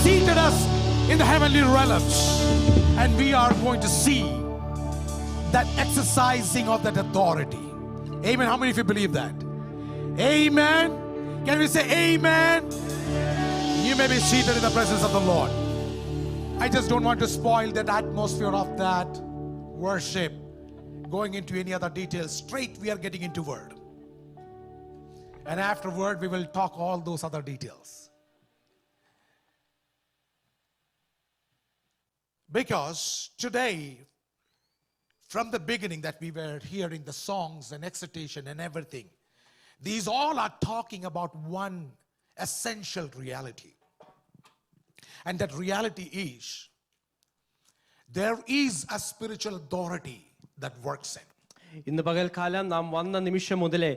seated us in the heavenly realms, and we are going to see that exercising of that authority. Amen. How many of you believe that? Amen. Can we say amen? You may be seated in the presence of the Lord. I just don't want to spoil that atmosphere of that worship, going into any other details. Straight we are getting into word, and afterward we will talk all those other details, because today, from the beginning that we were hearing the songs and exhortation and everything, these all are talking about one essential reality. And that reality is, there is a spiritual authority that works in. ഇന്ന് പകൽക്കാലം നാം വന്ന നിമിഷം മുതലേ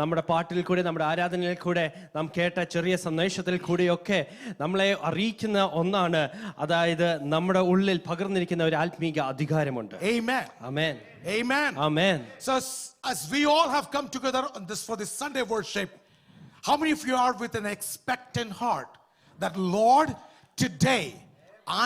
നമ്മുടെ പാട്ടിൽ കൂടെ, നമ്മുടെ ആരാധനയിൽ കൂടെ, നാം കേട്ട ചെറിയ സന്ദേശത്തിൽ കൂടെയൊക്കെ നമ്മളെ അറിയിക്കുന്ന ഒന്നാണ്, അതായത് നമ്മുടെ ഉള്ളിൽ പകർന്നിരിക്കുന്ന ഒരു ആത്മീക അധികാരമുണ്ട്. Amen. Amen. Amen. Amen. So as we all have come together on this for this Sunday worship, how many of you are with an expectant heart that, Lord, today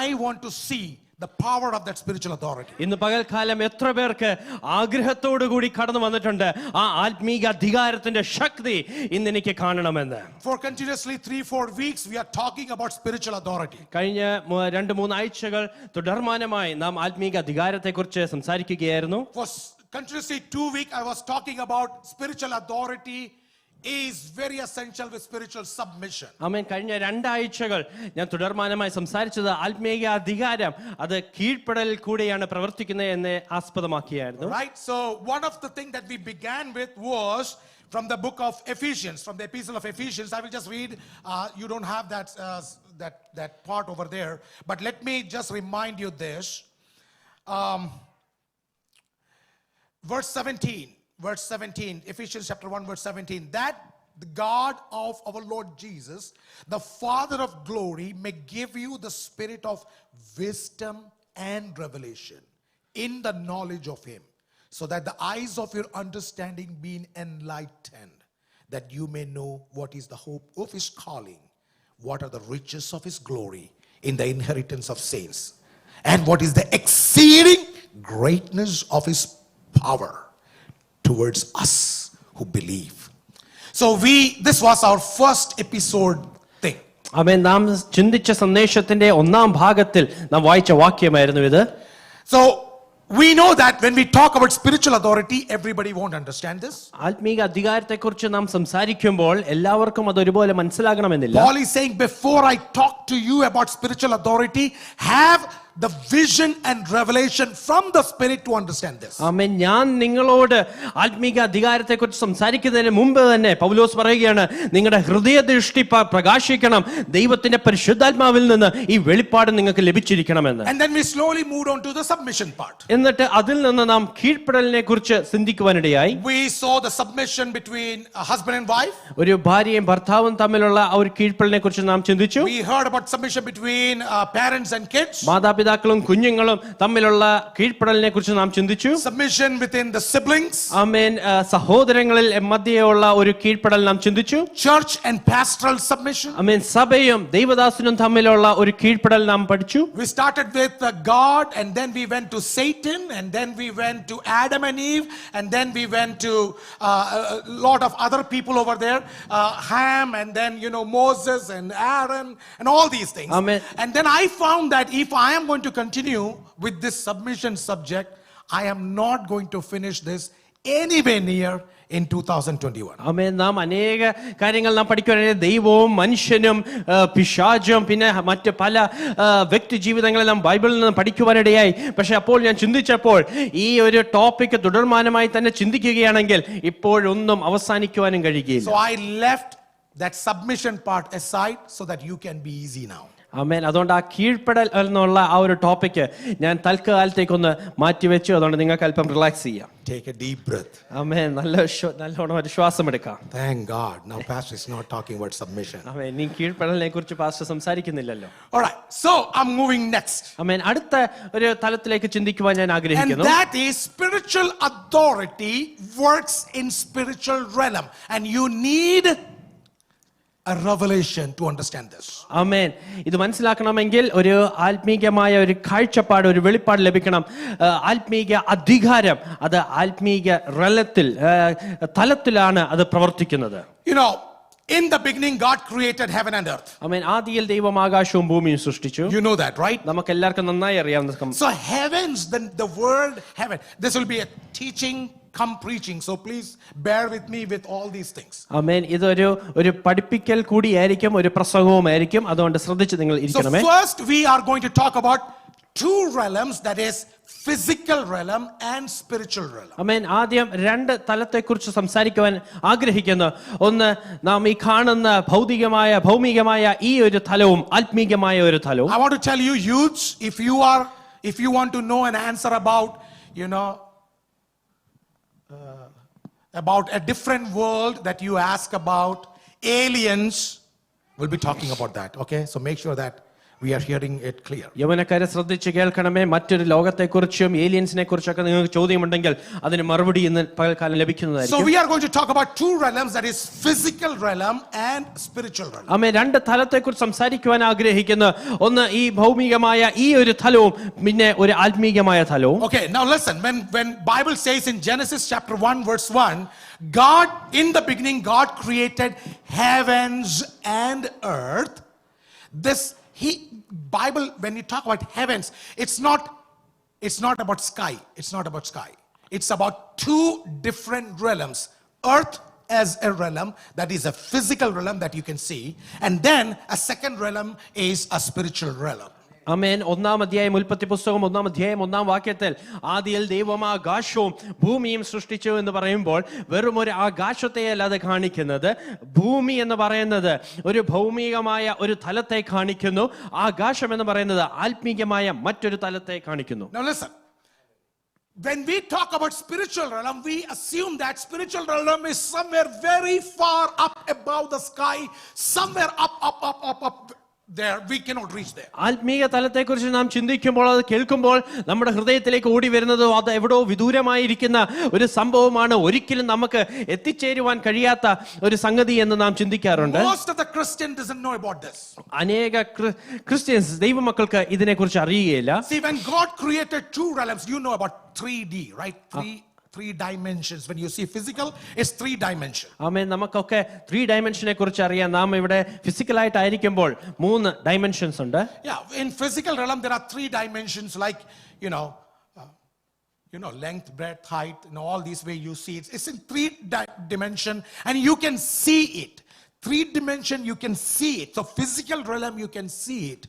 I want to see the power of that spiritual authority? ഇന്ന് പകൽക്കാലം എത്ര പേർക്ക് ആഗ്രഹത്തോടു കൂടി കടന്നു വന്നിട്ടുണ്ട്, ആ ആത്മീക അധികാരത്തിന്റെ ശക്തി ഇന്ന് എനിക്ക് കാണണമെന്ന്? For continuously 3-4 weeks we are talking about spiritual authority. കഴിഞ്ഞ 2-3 ആഴ്ചകൾ തുടർമാനമായി നാം ആത്മീക അധികാരത്തെക്കുറിച്ച് സംസാരിക്കുകയായിരുന്നു. For continuously 2 weeks I was talking about spiritual authority is very essential with spiritual submission. ആമേൻ. കഴിഞ്ഞ 2 ആഴ്ചകൾ ഞാൻ തുടർമാനമായി സംസാരിച്ചത് ആത്മീയ അധികാരം അത് കീഴ്പ്പെടലിൽ കൂടെയാണ് പ്രവർത്തിക്കുന്നത് എന്ന് ആസ്പദമാക്കിയായിരുന്നു. Right? So one of the things that we began with was from the book of Ephesians, from the epistle of Ephesians. I will just read, you don't have that part over there, but let me just remind you this. Verse 17, Ephesians chapter 1 verse 17, that the God of our Lord Jesus, the Father of glory, may give you the spirit of wisdom and revelation in the knowledge of him, so that the eyes of your understanding be enlightened, that you may know what is the hope of his calling, what are the riches of his glory in the inheritance of saints, and what is the exceeding greatness of his power towards us who believe. So this was our first episode thing. ആമേൻ. നാം ചിന്തിച്ച സന്ദേശത്തിന്റെ ഒന്നാം ഭാഗത്തിൽ നാം വായിച്ച വാക്യമായിരുന്നു ഇത്. So we know that when we talk about spiritual authority, everybody won't understand this. ആത്മീക അധികാരത്തെക്കുറിച്ച് നാം സംസാരിക്കുമ്പോൾ എല്ലാവർക്കും അത് ഒരുപോലെ മനസ്സിലാകണമെന്നില്ല. Paul is saying, before I talk to you about spiritual authority, have the vision and revelation from the Spirit to understand this. ആമേൻ. ഞാൻ നിങ്ങളോട് ആത്മീക അധികാരത്തെക്കുറിച്ച് സംസാരിക്കുന്നതിന് മുമ്പ് തന്നെ പൗലോസ് പറയുകയാണ്, നിങ്ങളുടെ ഹൃദയദൃഷ്ടി പ്രകാശിക്കണം, ദൈവത്തിന്റെ പരിശുദ്ധാത്മാവിൽ നിന്ന് ഈ വെളിപ്പാട് നിങ്ങൾക്ക് ലഭിച്ചിരിക്കണമെന്ന്. And then we slowly moved on to the submission part. എന്നിട്ട് അതിൽ നിന്ന് നാം കീഴ്പ്പെടലിനെ കുറിച്ച് ചിന്തിക്കുവാനിടയായി. We saw the submission between a husband and wife. ഒരു ഭാര്യയും ഭർത്താവും തമ്മിലുള്ള ആ ഒരു കീഴ്പ്പെടലിനെ കുറിച്ച് നാം ചിന്തിച്ചു. We heard about submission between parents and kids. മാതാപിതാക്കളും കുഞ്ഞുങ്ങളും തമ്മിലുള്ള കീഴ്പ്പെടലിനെ കുറിച്ച് നാം ചിന്തിച്ചു. Submission within the siblings. ആമേൻ. സഹോദരങ്ങളിൽ മധ്യയുള്ള ഒരു കീഴ്പ്പെടൽ നാം ചിന്തിച്ചു. Church and pastoral submission. ആമേൻ. സഭയും ദൈവദാസനും തമ്മിലുള്ള ഒരു കീഴ്പ്പെടൽ നാം പഠിച്ചു. We started with God, and then we went to Satan, and then we went to Adam and Eve, and then we went to a lot of other people over there, Ham, and then Moses and Aaron and all these things. Amen. And then I found that if I am going to continue with this submission subject, I am not going to finish this anywhere near in 2021. ആമേൻ. നാം അനേക കാര്യങ്ങൾ നാം പഠിക്കുവാനായി ദൈവവും മനുഷ്യനും പിശാചും പിന്നെ മറ്റ് പല വ്യക്തി ജീവിതങ്ങളിൽ നാം ബൈബിളിൽ നിന്ന് പഠിക്കുവാനിടയായി. പക്ഷെ അപ്പോൾ ഞാൻ ചിന്തിച്ചപ്പോൾ ഈ ഒരു ടോപ്പിക് തുടർമാനമായി തന്നെ ചിന്തിക്കുകയാണെങ്കിൽ ഇപ്പോഴൊന്നും അവസാനിക്കുവാനും കഴിയുകയില്ല. So I left that submission part aside so that you can be easy now. ആമേൻ. അതുകൊണ്ട് ആ കീഴ്പ്പെടൽ എന്നുള്ള ആ ഒരു ടോപ്പിക്ക് ഞാൻ തൽക്കാലത്തേക്കൊന്ന് മാറ്റിവെച്ചു. അതുകൊണ്ട് നിങ്ങൾക്ക് അല്പം റിലാക്സ് ചെയ്യാം. Take a deep breath. ആമേൻ. നല്ലോണം ഒരു ശ്വാസം എടുക്കാം. Thank God. Now pastor is not talking about submission. ആമേൻ. നീ കീഴ്പ്പെടലിനെ കുറിച്ച് പാസ്റ്റർ സംസാരിക്കുന്നില്ലല്ലോ. All right. So I'm moving next. Amen. അടുത്ത ഒരു തലത്തിലേക്ക് ചിന്തിക്കുവാൻ ഞാൻ ആഗ്രഹിക്കുന്നു. And that is spiritual authority works in spiritual realm, and you need a revelation to understand this. ആമേൻ. ഇത് മനസ്സിലാക്കണമെങ്കിൽ ഒരു ആത്മീകമായ ഒരു കാഴ്ചപ്പാട്, ഒരു വെളിപ്പാട് ലഭിക്കണം. ആത്മീക അധികാരം അത് ആത്മീക തലത്തിലാണ് അത് പ്രവർത്തിക്കുന്നത്. You know, in the beginning God created heaven and earth. ആമേൻ. ആദിയിൽ ദൈവം ആകാശവും ഭൂമിയും സൃഷ്ടിച്ചു. You know that, right? നമുക്ക് എല്ലാവർക്കും നന്നായി അറിയാവുന്ന. So heavens, the word heaven, this will be a teaching come preaching, so please bear with me with all these things. ആമേൻ. ഇതൊരു പഠിപ്പിക്കൽ കൂടിയായിരിക്കും, ഒരു പ്രസംഗവുമായിരിക്കും. അതുകൊണ്ട് ശ്രദ്ധിച്ച് നിങ്ങൾ ഇരിക്കണമേ. So first we are going to talk about two realms, that is physical realm and spiritual realm. ആമേൻ. ആദ്യം രണ്ട് തലത്തെക്കുറിച്ച് സംസാരിക്കുവാൻ ആഗ്രഹിക്കുന്നു. ഒന്ന്, നാം ഈ കാണുന്ന ഭൗമികമായ ഈ ഒരു തലവും ആത്മീകമായ ഒരു തലവും. I want to tell you youths, if you want to know an answer about, you know, about a different world that you ask about, aliens, we'll be talking about that, okay? So make sure that we are hearing it clear. യവനക്കാരെ ശ്രദ്ധിച്ച് കേൾക്കണമേ. മറ്റൊരു ലോകത്തെക്കുറിച്ചും ഏലിയൻസിനെ കുറിച്ചൊക്കെ നിങ്ങൾക്ക് ചോദ്യമുണ്ടെങ്കിൽ അതിന് മറുപടി ഇന്ന് പകൽക്കാലം ലഭിക്കുന്നതായിരിക്കും. So we are going to talk about two realms, that is physical realm and spiritual realm. ആമേൻ. രണ്ട് തലത്തെക്കുറിച്ച് സംസാരിക്കുവാൻ ആഗ്രഹിക്കുന്നു. ഒന്ന് ഈ ഭൗമികമായ ഈ ഒരു തലവും പിന്നെ ഒരു ആത്മീകമായ തലവും. Okay, now listen, when Bible says in Genesis chapter 1 verse 1, God, in the beginning God created heavens and earth. Bible, when you talk about heavens, it's not about sky. It's not about sky. It's about two different realms. Earth as a realm, that is a physical realm that you can see, and then a second realm is a spiritual realm. ആമേൻ. 1-ാം അധ്യായം ഉൽപ്പത്തി പുസ്തകം 1-ാം അധ്യായം 1-ാം വാക്യത്തിൽ ആദിയിൽ ദൈവം ആകാശവും ഭൂമിയും സൃഷ്ടിച്ചു എന്ന് പറയുമ്പോൾ വെറും ഒരു ആകാശത്തെയല്ല അത് കാണിക്കുന്നത്. ഭൂമി എന്ന് പറയുന്നത് ഒരു ഭൗമികമായ ഒരു തലത്തെ കാണിക്കുന്നു. ആകാശം എന്ന് പറയുന്നത് ആത്മീകമായ മറ്റൊരു തലത്തെ കാണിക്കുന്നു. Now listen, when we talk about spiritual realm, we assume that spiritual realm is somewhere very far up above the sky, somewhere up there. We cannot reach there. ആത്മീക തലത്തെക്കുറിച്ച് നാം ചിന്തിക്കുമ്പോൾ, അത് കേൾക്കുമ്പോൾ നമ്മുടെ ഹൃദയത്തിലേക്ക് ഓടി വരുന്നത് അത് എവിടോ വിദൂരമായിരിക്കുന്ന ഒരു സംഭവമാണ്, ഒരിക്കലും നമുക്ക് എത്തിച്ചേരുവാൻ കഴിയാത്ത ഒരു സംഗതി എന്ന് നാം ചിന്തിക്കാറുണ്ട്. Most of the Christians doesn't know about this. അനേക ക്രിസ്ത്യൻസ് ദൈവമക്കൾക്ക് ഇതിനെക്കുറിച്ച് അറിയുകയില്ല. See, when God created two realms, you know about 3D, right? Three dimensions. When you see physical, it's 3 dimensions. ആമേൻ. നമുക്കൊക്കെ 3 ഡൈമെൻഷനെ കുറിച്ച് അറിയാം. നാം ഇവിടെ ഫിസിക്കലായിട്ടായിരിക്കുമ്പോൾ 3 ഡൈമെൻഷൻസ് ഉണ്ട്. Yeah, in physical realm there are 3 dimensions, like length, breadth, height, all these way you see it. It's in 3 dimension, and you can see it. 3 dimension you can see it. So physical realm you can see it,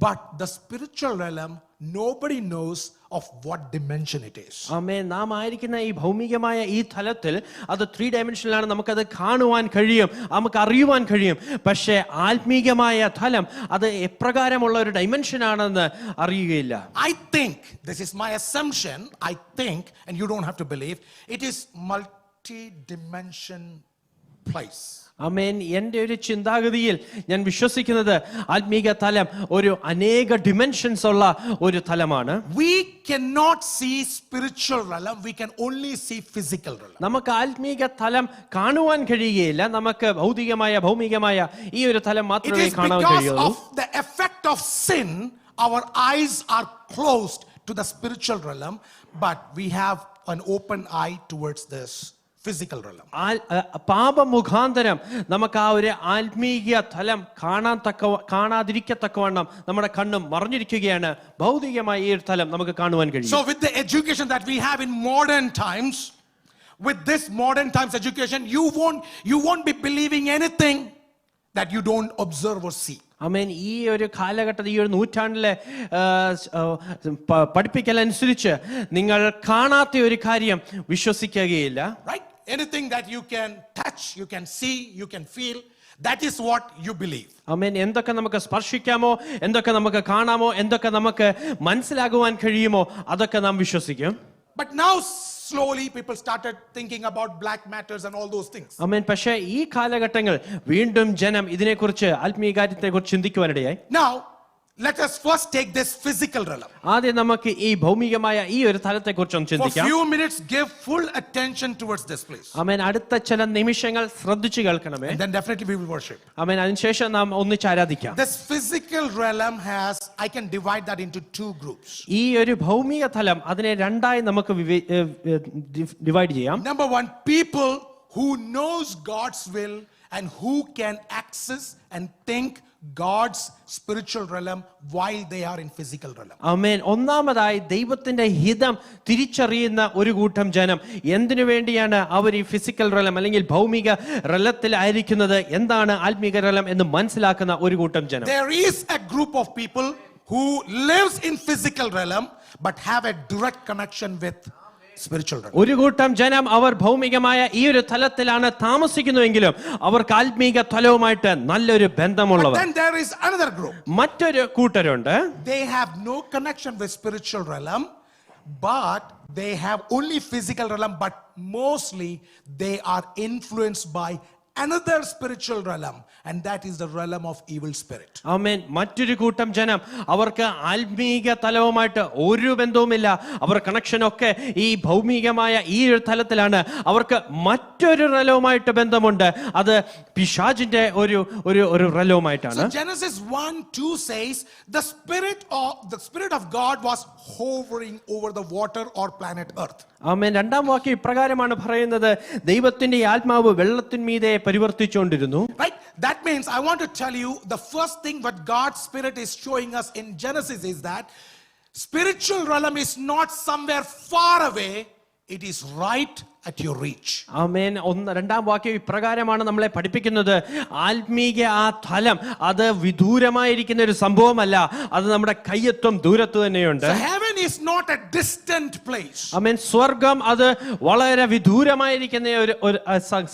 but the spiritual realm nobody knows of what dimension it is. ആമേൻ. നാം ആയിരിക്കുന്ന ഈ ഭൗമികമായ ഈ തലത്തിൽ അത് 3 ഡൈമെൻഷനിലാണ് നമുക്കത് കാണുവാൻ കഴിയും, നമുക്ക് അറിയുവാൻ കഴിയും. പക്ഷേ ആത്മീകമായ തലം അത് എപ്രകാരമുള്ള ഒരു ഡൈമെൻഷൻ ആണെന്ന് അറിയുകയില്ല. I think, this is my assumption, I think, and you don't have to believe, it is multi-dimension place. ആമേൻ. എൻ്റെ ഒരു ചിന്താഗതിയിൽ ഞാൻ വിശ്വസിക്കുന്നത് ആത്മീക തലം ഒരു അനേക ഡിമെൻഷൻസ് ഉള്ള ഒരു തലമാണ്. We cannot see spiritual realm, we can only see physical realm. നമുക്ക് ആത്മീക തലം കാണുവാൻ കഴിയുകയില്ല, നമുക്ക് ഭൗമികമായ ഈ ഒരു തലം മാത്രമേ കാണാൻ കഴിയൂ. Because of the effect of sin, our eyes are closed to the spiritual realm, but we have an open eye towards this physical realm. പാപമുഖാന്തരം നമുക്ക് ആ ഒരു ആത്മീയ തലം കാണാതിരിക്കത്തക്കവണ്ണം നമ്മുടെ കണ്ണും മറഞ്ഞിരിക്കുകയാണ്. ഭൗതികമായ ഈ ഒരു തലം നമുക്ക് കാണുവാൻ കഴിയും. So with the education that we have in modern times, with this modern times education, you won't be believing anything that you don't observe or see. ആമേൻ. ഈ ഒരു കാലഘട്ടത്തിൽ, ഈ ഒരു നൂറ്റാണ്ടിലെ പഠിപ്പിക്കലനുസരിച്ച് നിങ്ങൾ കാണാത്ത ഒരു കാര്യം വിശ്വസിക്കുകയില്ല. Right? Anything that you can touch, you can see, you can feel, that is what you believe. ആമേൻ. എന്തൊക്കെ നമുക്ക് സ്പർശിക്കാമോ, എന്തൊക്കെ നമുക്ക് കാണാമോ, എന്തൊക്കെ നമുക്ക് മനസ്സിലാകുവാൻ കഴിയുമോ അതൊക്കെ നാം വിശ്വസിക്കും. But now slowly people started thinking about black matters and all those things. ആമേൻ. പക്ഷേ ഈ കാലഘട്ടങ്ങൾ വീണ്ടും ജനം ഇതിനെക്കുറിച്ച് ആത്മീയ കാര്യത്തെക്കുറിച്ച് ചിന്തിക്കുവാനിടയായി. Now let us first take this physical realm. ആദ്യം നമുക്ക് ഈ ഭൗമികമായ ഈ ഒരു തലത്തെ കുറിച്ചൊന്ന് For ചിന്തിക്കാം. few minutes, give full attention towards this place. ആമേൻ. അടുത്ത ചില നിമിഷങ്ങൾ ശ്രദ്ധിച്ചു കേൾക്കണമേ. And then definitely we will worship. ആമേൻ. അതിനുശേഷം നാം ഒന്നിച്ച് ആരാധിക്കാം. This physical realm has, I can divide that into two groups. ഈ ഒരു ഭൗമിക തലം അതിനെ രണ്ടായി നമുക്ക് ഡിവൈഡ് ചെയ്യാം. Number one, people who knows God's will and who can access and think God's spiritual realm while they are in physical realm. ആമേൻ. ഒന്നാമതായി ദൈവത്തിന്റെ ഹിതം തിരിച്ചറിയുന്ന ഒരു കൂട്ടം ജനം. എന്തിനു വേണ്ടിയാണ് അവർ ഈ ഫിസിക്കൽ റലം അല്ലെങ്കിൽ ഭൗമിക റലത്തിൽ ആയിരിക്കുന്നത്, എന്താണ് ആത്മീക റലം എന്ന് മനസ്സിലാക്കുന്ന ഒരു കൂട്ടം ജനം. There is a group of people who lives in physical realm but have a direct connection with spiritual realm. ഒരു കൂട്ടം ജനം അവർ ഭൗമികമായ ഈ ഒരു തലത്തിലാണ് താമസിക്കുന്നുവെങ്കിലും അവർക്ക് ആത്മീക തലവുമായിട്ട് നല്ലൊരു ബന്ധമുള്ളവർ. Then there is another group. മറ്റൊരു കൂട്ടരുണ്ട്. They have no connection with spiritual realm, but they have only physical realm, but mostly they are influenced by another spiritual realm, and that is the realm of evil spirit. ആമേൻ. മറ്റൊരു കൂട്ടം ജനം അവർക്ക് ആത്മീക തലവുമായിട്ട് ഒരു ബന്ധവുമില്ല. അവർ connection ഒക്കെ ഈ ഭൗമികമായ ഈ ഒരു തലത്തിലാണ്. അവർക്ക് മറ്റൊരു റലവുമായിട്ട് ബന്ധമുണ്ട്. അത് പിശാചിന്റെ ഒരു റലവുമായിട്ടാണ്. So Genesis 1:2 says the spirit of God was hovering over the water or planet earth. ആമേൻ. രണ്ടാം വാക്യം ഇപ്രകാരമാണ് പറയുന്നത്, ദൈവത്തിന്റെ ആത്മാവ് വെള്ളത്തിന്മീതെ പരിവർത്തിച്ചുകൊണ്ടിരുന്നു. Right? That means I want to tell you the first thing what God's spirit is showing us in Genesis is that spiritual realm is not somewhere far away, it is right at your reach. ആമേൻ. രണ്ടാം വാക്യം ഇപ്രകാരമാണ് നമ്മളെ പഠിപ്പിക്കുന്നത്, ആത്മീക ആ തലം അത് വിദൂരമായിരിക്കുന്ന ഒരു സംഭവമല്ല, അത് നമ്മുടെ കയ്യെത്തും ദൂരത്ത് തന്നെയുണ്ട്. So heaven is not a distant place. ആമേൻ. സ്വർഗം അത് വളരെ വിദൂരമായിരിക്കുന്ന ഒരു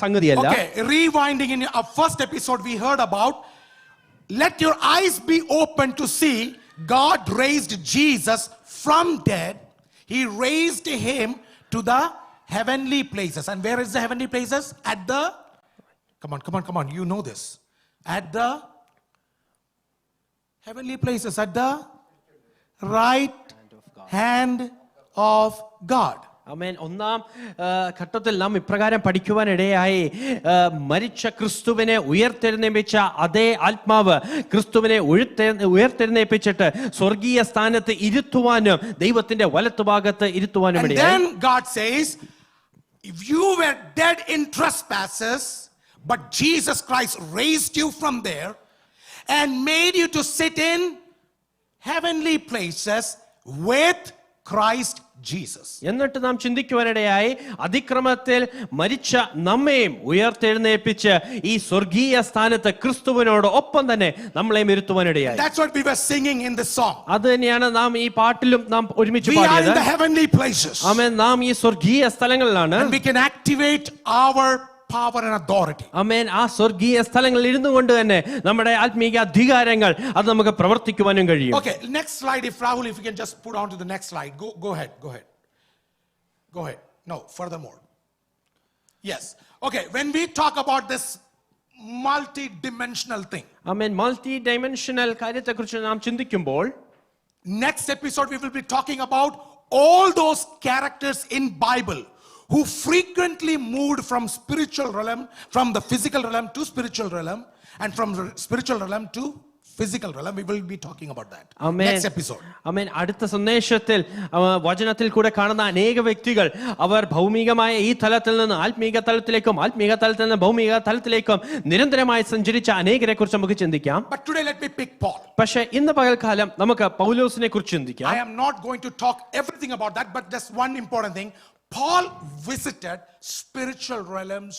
സംഗതിയല്ല. Okay, rewinding in our first episode we heard about, let your eyes be open to see God raised Jesus from dead. He raised him to the heavenly places. And where is the heavenly places? At the, come on, you know this. At the heavenly places, at the right hand of God. ആമേൻ. ഒന്നാം ഘട്ടത്തിൽ നാം ഇപ്രകാരം പഠിക്കുവാനിടയായി, മരിച്ച ക്രിസ്തുവിനെ ഉയർത്തെഴുന്നേൽപ്പിച്ച അതേ ആത്മാവ് ക്രിസ്തുവിനെ ഉയർത്തെഴുന്നേൽപ്പിച്ചിട്ട് സ്വർഗീയ സ്ഥാനത്ത് ഇരുത്തുവാനും ദൈവത്തിന്റെ വലത്തുഭാഗത്ത് ഇരുത്തുവാനും And ഇടയായി. then God says, if you were dead in trespasses, but Jesus Christ raised you from there and made you to sit in heavenly places with Christ Jesus. എന്നിട്ട് നാം ചിന്തിക്കുവാനിടയായി, അതിക്രമത്തിൽ മരിച്ച നമ്മയും ഉയർത്തെഴുന്നേൽപ്പിച്ച് ഈ സ്വർഗീയ സ്ഥാനത്ത് ക്രിസ്തുവിനോട് ഒപ്പം തന്നെ നമ്മളെയും ഇരുത്തുവാനിടയായി. That's what we were singing in the song. അത് തന്നെയാണ് നാം ഈ പാട്ടിലും നാം ഒരുമിച്ച് We are in പാടിയത്. the heavenly places. ആമേൻ. നാം ഈ സ്വർഗീയ സ്ഥലങ്ങളിലാണ്. And we can activate our power and authority. ആമേൻ. ആ സ്വർഗീയ സ്ഥലങ്ങളിൽ ഇരുന്നു കൊണ്ട് തന്നെ നമ്മുടെ ആത്മീക അധികാരങ്ങൾ അത് നമുക്ക് പ്രവർത്തിക്കുവാനും കഴിയും. Okay, next slide, if Rahul, if you can just put on to the next slide. Go ahead. No, furthermore. Yes. Okay, when we talk about this multi-dimensional thing, amen. Multi dimensional കാര്യത്തെക്കുറിച്ച് നാം ചിന്തിക്കുമ്പോൾ next episode we will be talking about all those characters in Bible who frequently moved from spiritual realm, from the physical realm to spiritual realm, and from spiritual realm to physical realm. We will be talking about that. Amen. Next episode. ആമേൻ. അടുത്ത സന്ദേശത്തിൽ വചനത്തിൽ കൂടെ കാണുന്ന അനേക വ്യക്തികൾ അവർ ഭൗമികമായ ഈ തലത്തിൽ നിന്ന് ആത്മീക തലത്തിലേക്കും ആത്മീക തലത്തിൽ നിന്ന് ഭൗമിക തലത്തിലേക്കും നിരന്തരമായി സഞ്ചരിച്ച അനേകരെ കുറിച്ച് നമുക്ക് ചിന്തിക്കാം. But today let me pick Paul. പക്ഷേ ഇന്ന് പകൽക്കാലം നമുക്ക് പൗലോസിനെ കുറിച്ച് ചിന്തിക്കാം. I am not going to talk everything about that, but just one important thing. Paul visited spiritual realms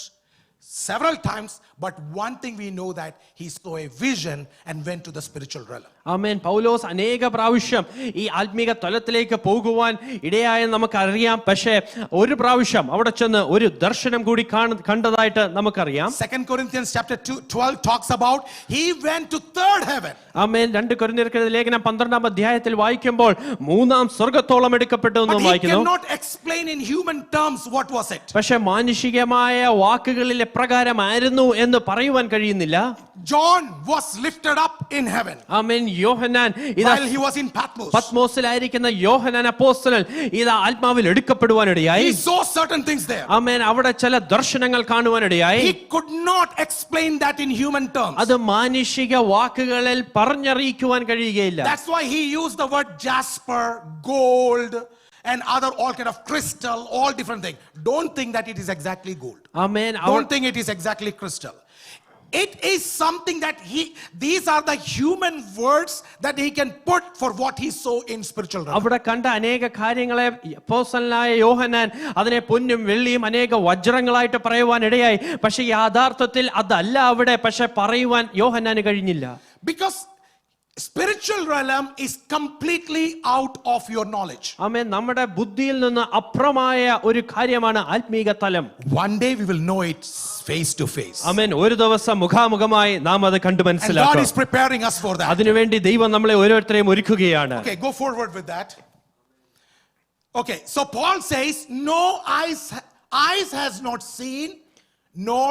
several times, but one thing we know that he saw a vision and went to the spiritual realm. ആമേൻ. പൗലോസ് അനേക പ്രാവശ്യം ഈ ആത്മീക തലത്തിലേക്ക് പോകുവാൻ ഇടയായെന്ന് നമുക്കറിയാം. പക്ഷേ ഒരു പ്രാവശ്യം അവിടെ ചെന്ന് ഒരു ദർശനം കൂടി കണ്ടതായിട്ട് നമുക്കറിയാം. 2 Corinthians chapter 12 talks about he went to third heaven. ആമേൻ. 2 കൊരിന്ത്യർക്കെഴുതിയ ലേഖനം 12-ാം അധ്യായത്തിൽ വായിക്കുമ്പോൾ മൂന്നാം സ്വർഗ്ഗത്തോളം എടുക്കപ്പെട്ടു എന്ന് But he വായിക്കുന്നു. cannot explain in human terms what was it. പക്ഷേ മാനുഷികമായ വാക്കുകളിൽ എപ്രകാരമായിരുന്നു എന്ന് പറയുവാൻ കഴിയുന്നില്ല. John was lifted up in heaven ആമേൻ. യോഹന്നാൻ ഇതാ while he was in Patmos. പത്മോസിലായിരിക്കുന്ന യോഹന്നാൻ അപ്പോസ്തലൻ ഇതാ ആത്മാവിൽ എടുക്കപ്പെടുവാനിടയായി. He saw certain things there. ആമേൻ. അവിടെ ചില ദർശനങ്ങൾ കാണുവാനിടയായി. He could not explain that in human terms. അത് മാനുഷിക വാക്കുകളിൽ പറഞ്ഞറിയിക്കുവാൻ കഴിയുകയില്ല. That's why he used the word jasper, gold, and other all kind of crystal, all different things. Don't think that it is exactly gold. Amen. Don't think it is exactly crystal. It is something that these are the human words that he can put for what he saw in spiritual realm. അവിടെ കണ്ട അനേക കാര്യങ്ങളെ അപ്പോസ്തലനായ യോഹന്നാൻ അതിനെ പൊന്നും വെള്ളിയും അനേക വജ്രങ്ങളായിട്ട് പറയുവാൻ ഇടയായി. പക്ഷെ യാഥാർത്ഥത്തിൽ അതല്ല അവിടെ. പക്ഷെ പറയുവാൻ യോഹന്നാന് കഴിഞ്ഞില്ല. Because spiritual realm is completely out of your knowledge. ആമേൻ. നമ്മുടെ ബുദ്ധിയിൽ നിന്ന് അപ്രമായ ഒരു കാര്യമാണ് ആത്മീക തലം. One day we will know it face to face. ആമേൻ. ഒരു ദിവസം മുഖാമുഖമായി നാം അത് കണ്ടു And God മനസ്സിലാക്കും. is preparing us for that. അതിനുവേണ്ടി ദൈവം നമ്മളെ ഓരോരുത്തരെയും ഒരുക്കുകയാണ്. Okay, go forward with that. Okay, so Paul says, no eyes has not seen, nor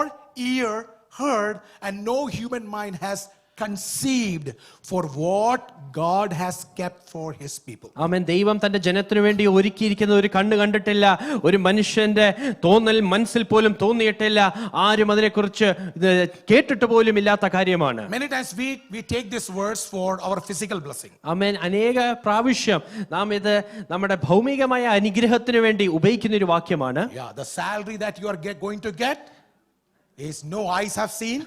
ear heard, and no human mind has conceived for what God has kept for his people. ആമേൻ. ദൈവം തന്റെ ജനത്തിനു വേണ്ടി ഒരുക്കിയിരിക്കുന്ന ഒരു കണ്ണ് കണ്ടിട്ടില്ല, ഒരു മനുഷ്യന്റെ തോന്നൽ മനസ്സിൽ പോലും തോന്നിയിട്ടില്ല, ആരും അതിനെക്കുറിച്ച് കേട്ടിട്ട് പോലും ഇല്ലാത്ത കാര്യമാണ്. Many times we take this verse for our physical blessing. ആമേൻ. അനേക പ്രാവശ്യം നാം ഇത് നമ്മുടെ ഭൗമികമായ അനുഗ്രഹത്തിന് വേണ്ടി ഉപയോഗിക്കുന്ന ഒരു വാക്യമാണ്. Yeah, the salary that you are going to get is no eyes have seen,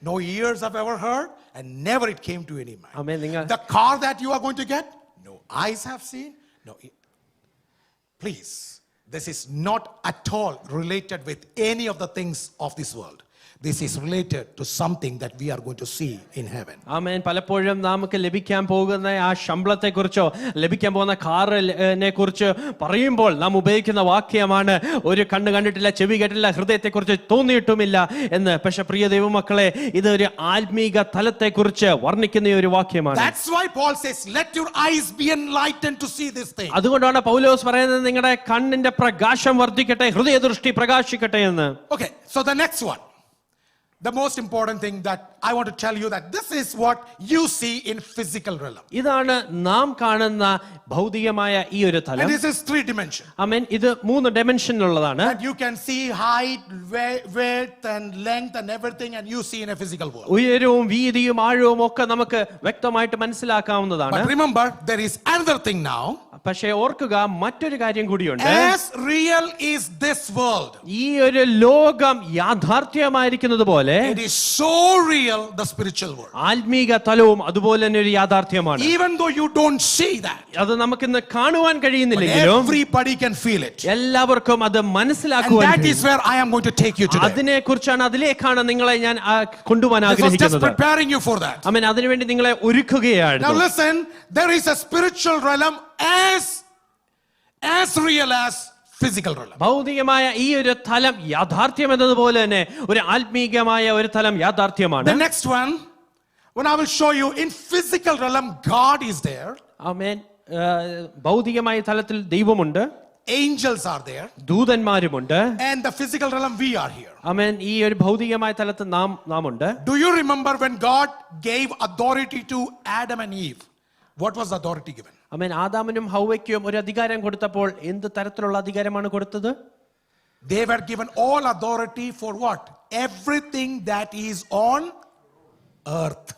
no ears have ever heard, and never it came to any mind. ആമേൻ. നിങ്ങൾ The car that you are going to get, no eyes have seen, no please, this is not at all related with any of the things of this world. This is related to something that we are going to see in heaven. ആമേൻ. പലപ്പോഴും നമുക്ക് ലഭിക്കാൻ പോകുന്ന ആ ശമ്പളത്തെക്കുറിച്ചോ ലഭിക്കാൻ പോകുന്ന കാറിനെ കുറിച്ച് പറയുമ്പോൾ നാം ഉപയോഗിക്കുന്ന വാക്യമാണ് ഒരു കണ്ണ് കണ്ടിട്ടില്ല, ചെവി കേട്ടില്ല, ഹൃദയത്തെക്കുറിച്ച് തോന്നിയിട്ടുമില്ല എന്ന്. പക്ഷെ പ്രിയ ദൈവമക്കളെ, ഇത് ഒരു ആത്മീക തലത്തെക്കുറിച്ച് വർണ്ണിക്കുന്ന ഒരു വാക്യമാണ്. That's why Paul says, let your eyes be enlightened to see this thing. അതുകൊണ്ടാണ് പൗലോസ് പറയുന്നത്, നിങ്ങളുടെ കണ്ണിന്റെ പ്രകാശം വർദ്ധിക്കട്ടെ, ഹൃദയദൃഷ്ടി പ്രകാശിക്കട്ടെ എന്ന്. Okay, so the next one. The most important thing that I want to tell you that this is what you see in physical realm. ഇതാണ് നാം കാണുന്ന ഭൗതികമായ ഈ ഒരു തലം. And this is 3 dimension. ആമേൻ. ഇത് 3 ഡൈമെൻഷനിലുള്ളതാണ്. That you can see height, width and length and everything, and you see in a physical world. ഉയരവും വീതിയും ആഴവും ഒക്കെ നമുക്ക് വ്യക്തമായിട്ട് മനസ്സിലാക്കാവുന്നതാണ്. But remember, there is another thing now. പക്ഷേ ഓർക്കുക, മറ്റൊരു കാര്യം കൂടിയുണ്ട്. As real is this world, ഈ ഒരു ലോകം യാഥാർത്ഥ്യമായിരിക്കുന്നത് പോലെ it is so real the spiritual world. ആത്മീക തലവും അതുപോലെ തന്നെ ഒരു യാഥാർത്ഥ്യമാണ്. Even though you don't see that, അത് നമുക്കിന്ന് കാണുവാൻ കഴിയുന്നില്ലെങ്കിലും everybody can feel it. എല്ലാവർക്കും അത് And മനസ്സിലാക്കുവാൻ that is where I am going to take you today. അതിനെക്കുറിച്ചാണ്, അതിലേക്കാണ് നിങ്ങളെ ഞാൻ കൊണ്ടുപോകാൻ I was just ആഗ്രഹിക്കുന്നത്. preparing you for that. ആമേൻ. അതിനുവേണ്ടി നിങ്ങളെ ഒരുക്കുകയാണ്. Now listen, there is a spiritual realm as real as physical realm. ഭൗതികമായ ഈ ഒരു തലം യാഥാർത്ഥ്യം എന്നതുപോലെ തന്നെ ഒരു ആത്മീകമായ ഒരു തലം യാഥാർത്ഥ്യമാണ്. The next one, when I will show you in physical realm, God is there. ആമേൻ. ഭൗതികമായ തലത്തിൽ ദൈവമുണ്ട്, Angels are there, ദൂതന്മാരുമുണ്ട്. and the physical realm we are here. ആമേൻ. ഈ ഒരു ഭൗതികമായ തലത്തിൽ നാം ഉണ്ട്. Do you remember when God gave authority to Adam and Eve? What was the authority given? ആമേൻ. ആദാമിനും ഹൗവയ്ക്കും ഒരു അധികാരം കൊടുത്തപ്പോൾ എന്ത് തരത്തിലുള്ള അധികാരമാണ് കൊടുത്തത്? They were given all authority for what? Everything that is on earth.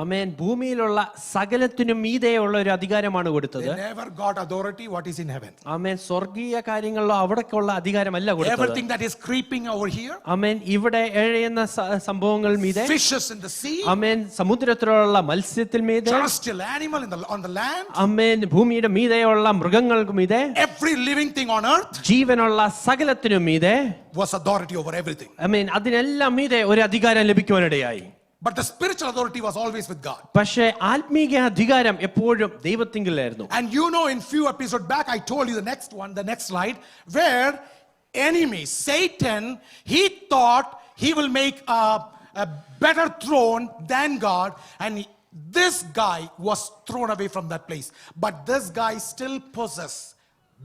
ആമേൻ. ഭൂമിയിലുള്ള സകലത്തിനും മീതെയുള്ള ഒരു അധികാരമാണ് കൊടുത്തത്. They never got authority what is in heaven. ആമേൻ. സ്വർഗീയ കാര്യങ്ങളിലോ അവിടേക്കുള്ള അധികാരമല്ല കൊടുത്തത്. Everything that is creeping over here, ആമേൻ. ഇവിടെ എഴയുന്ന സംഭവങ്ങൾ മീതെ, fishes in the sea, ആമേൻ, സമുദ്രത്തിലുള്ള മത്സ്യത്തിൽ മീതെ, terrestrial animal on the land, ആമേൻ, ഭൂമിയുടെ മീതെയുള്ള മൃഗങ്ങൾക്ക് മീതെ, every living thing on earth ജീവനുള്ള സകലത്തിനും മീതെ, was authority over everything. ആമേൻ, അതിനെല്ലാം മീതെ ഒരു അധികാരം ലഭിക്കുവാനിടയായി. But the spiritual authority was always with God. പക്ഷേ ആത്മീക അധികാരം എപ്പോഴും ദൈവത്തിങ്കിലായിരുന്നു. And you know, in few episodes back, I told you the next slide, where enemy Satan, he thought he will make a better throne than God, and this guy was thrown away from that place. But this guy still possesses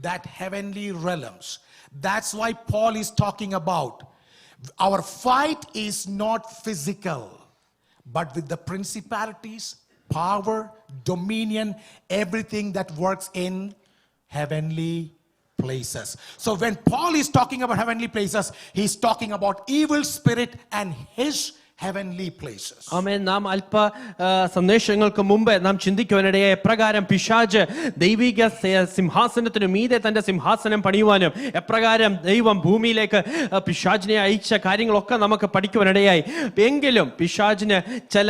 that heavenly realms. That's why Paul is talking about Our fight is not physical, but with the principalities, power, dominion, everything that works in heavenly places. So when Paul is talking about heavenly places, he's talking about evil spirit and his heavenly places. ആമേൻ. നാം അല്പ സന്ദേശങ്ങൾക്ക് മുമ്പ് നാം ചിന്തിക്കുവാനിടയെ എപ്രകാരം പിശാച് ദൈവിക സിംഹാസനത്തിനു മീതെ തന്റെ സിംഹാസനം പണിയുവാനും എപ്രകാരം ദൈവം ഭൂമിയിലേക്ക് പിശാചിനെ അയച്ച കാര്യങ്ങളൊക്കെ നമുക്ക് പഠിക്കുവാനിടയായി. എങ്കിലും പിശാചിന് ചില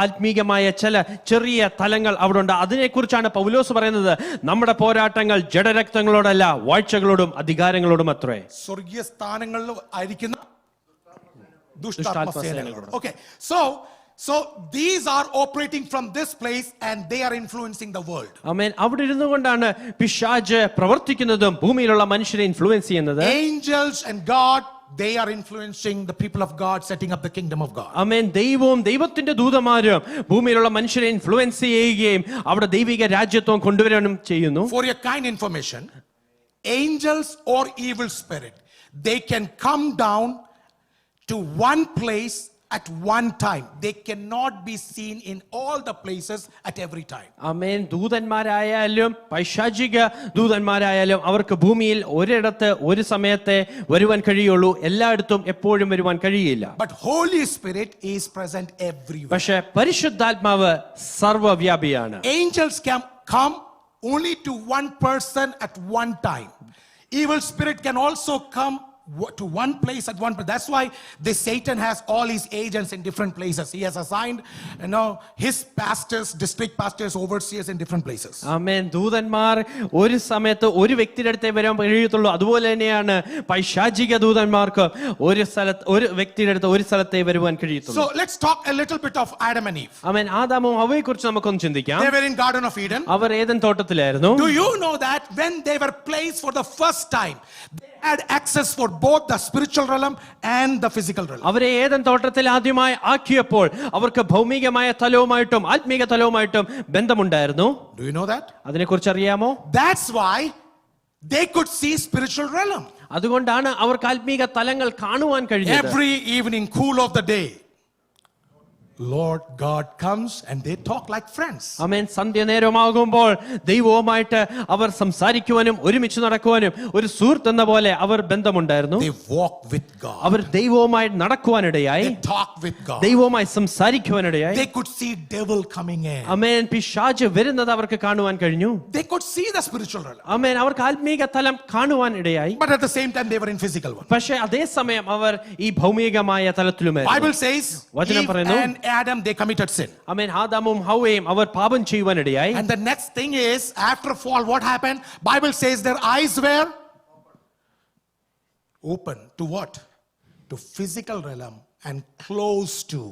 ആത്മീകമായ ചില ചെറിയ തലങ്ങൾ അവിടെ ഉണ്ട്. അതിനെക്കുറിച്ചാണ് പൗലോസ് പറയുന്നത്, നമ്മുടെ പോരാട്ടങ്ങൾ ജഡരക്തങ്ങളോടല്ല, വാഴ്ചകളോടും അധികാരങ്ങളോടും അത്രേ. സ്വർഗീയ സ്ഥാനങ്ങളിൽ ആയിരിക്കുന്ന Okay, so these are operating from this place and they are influencing the world. ആമേൻ. അവിടെ ഇരുന്നുകൊണ്ടാണ് പിശാച് പ്രവർത്തിക്കുന്നതും ഭൂമിയിലുള്ള മനുഷ്യരെ ഇൻഫ്ലുവൻസ് ചെയ്യുന്നത്. Angels and God, they are influencing the people of God, setting up the kingdom of God. ആമേൻ. ദൈവവും ദൈവത്തിന്റെ ദൂതന്മാരും ഭൂമിയിലുള്ള മനുഷ്യരെ influence ചെയ്യുകയും അവിടെ ദൈവിക രാജ്യത്വം കൊണ്ടുവരാനും ചെയ്യുന്നു. For your kind information, angels or evil spirit, they can come down to one place at one time. They cannot be seen in all the places at every time. ആമേൻ. ദൂതന്മാരായാലും പൈശാചിക ദൂതന്മാരായാലും അവർക്ക് ഭൂമിയിൽ ഒരിടത്ത് ഒരു സമയത്തെ വരുവാൻ കഴിയുള്ളൂ, എല്ലായിടത്തും എപ്പോഴും വരുവാൻ കഴിയില്ല. But Holy Spirit is present everywhere. പക്ഷേ പരിശുദ്ധാത്മാവ് സർവ്വവ്യാപിയാണ്. Angels can come only to one person at one time. Evil spirit can also come to one place at one place. That's why this Satan has all his agents in different places. He has assigned, his pastors, district pastors, overseers in different places. ആമേൻ. ദൂതന്മാർ ഒരു സമയത്ത് ഒരു വ്യക്തിയുടെ അടുത്തേ വരാൻ കഴിയത്തുള്ളൂ. അതുപോലെ തന്നെയാണ് പൈശാചിക ദൂതന്മാർക്ക് ഒരു വ്യക്തിയുടെ അടുത്ത് ഒരു സ്ഥലത്തേ വരുവാൻ കഴിയത്തുള്ളൂ. So let's talk a little bit of Adam and Eve. ആമേൻ. ആദാമും ഹവ്വയെ കുറിച്ച് നമുക്കൊന്ന് ചിന്തിക്കാം. They were in Garden of Eden. അവർ ഏദൻ തോട്ടത്തിലായിരുന്നു. Do you know that when they were placed for the first time, they had access for both the spiritual realm and the physical realm? അവരെ Eden തോട്ടത്തിൽ ആദ്യമായി ആക്കിയപ്പോൾ അവർക്ക് ഭൗമികമായ തലവുമായിട്ടും ആത്മീക തലവുമായിട്ടും ബന്ധമുണ്ടായിരുന്നു. Do you know that? അതിനെക്കുറിച്ച് അറിയാമോ? That's why they could see spiritual realm. അതുകൊണ്ടാണ് അവർക്ക് ആത്മീക തലങ്ങൾ കാണുവാൻ കഴിഞ്ഞത്. Every evening, cool of the day, Lord God comes and they talk like friends. ആമേൻ. സന്ധ്യ നേരമാകുമ്പോൾ ദൈവവുമായിട്ട് അവർ സംസാരിക്കുവാനും ഒരുമിച്ച് നടക്കുവാനും ഒരു സുഹൃത്ത് എന്ന പോലെ അവർ ബന്ധമുണ്ടായിരുന്നു. They walk with God. അവർ ദൈവവുമായി നടക്കുവാനിടയായി, They talk with God. ദൈവവുമായി സംസാരിക്കുവാനിടയായി. They could see devil coming in. ആമേൻ. പിശാച് വരുന്നത് അവർക്ക് കാണുവാൻ കഴിഞ്ഞു. They could see the spiritual realm. ആമേൻ. അവർക്ക് ആത്മീക തലം കാണുവാൻ ഇടയായി. But at the same time, they were in physical one. പക്ഷേ അതേസമയം അവർ ഈ ഭൗമികമായ തലത്തിലുമായിരുന്നു. Bible says വചനം Eve പറയുന്നു, and Adam, they committed sin. ആമേൻ. ആദാമും ഹവ്വയും അവർ പാപം ചെയ്യുവാനിടയായി. And the next thing is, after fall, what happened? Bible says their eyes were open to what? To physical realm and close to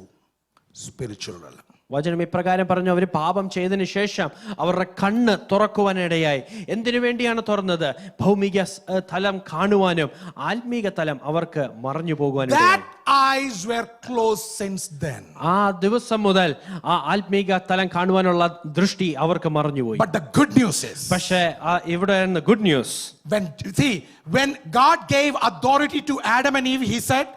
spiritual realm. വചനം ഇപ്രകാരം പറഞ്ഞു, അവർ പാപം ചെയ്തതിനു ശേഷം അവരുടെ കണ്ണ് തുറക്കുവാനിടയായി. എന്തിനു വേണ്ടിയാണ് തുറന്നത്? ഭൗമിക തലം കാണുവാനും ആത്മീക തലം അവർക്ക് മറഞ്ഞു പോകുവാനും. That eyes were closed since then. ആ ദിവസം മുതൽ ആ ആത്മീക തലം കാണുവാനുള്ള ദൃഷ്ടി അവർക്ക് മറഞ്ഞുപോയി. But the good news is, പക്ഷേ ഇവിടെ good news, when God gave authority to Adam and Eve, he said,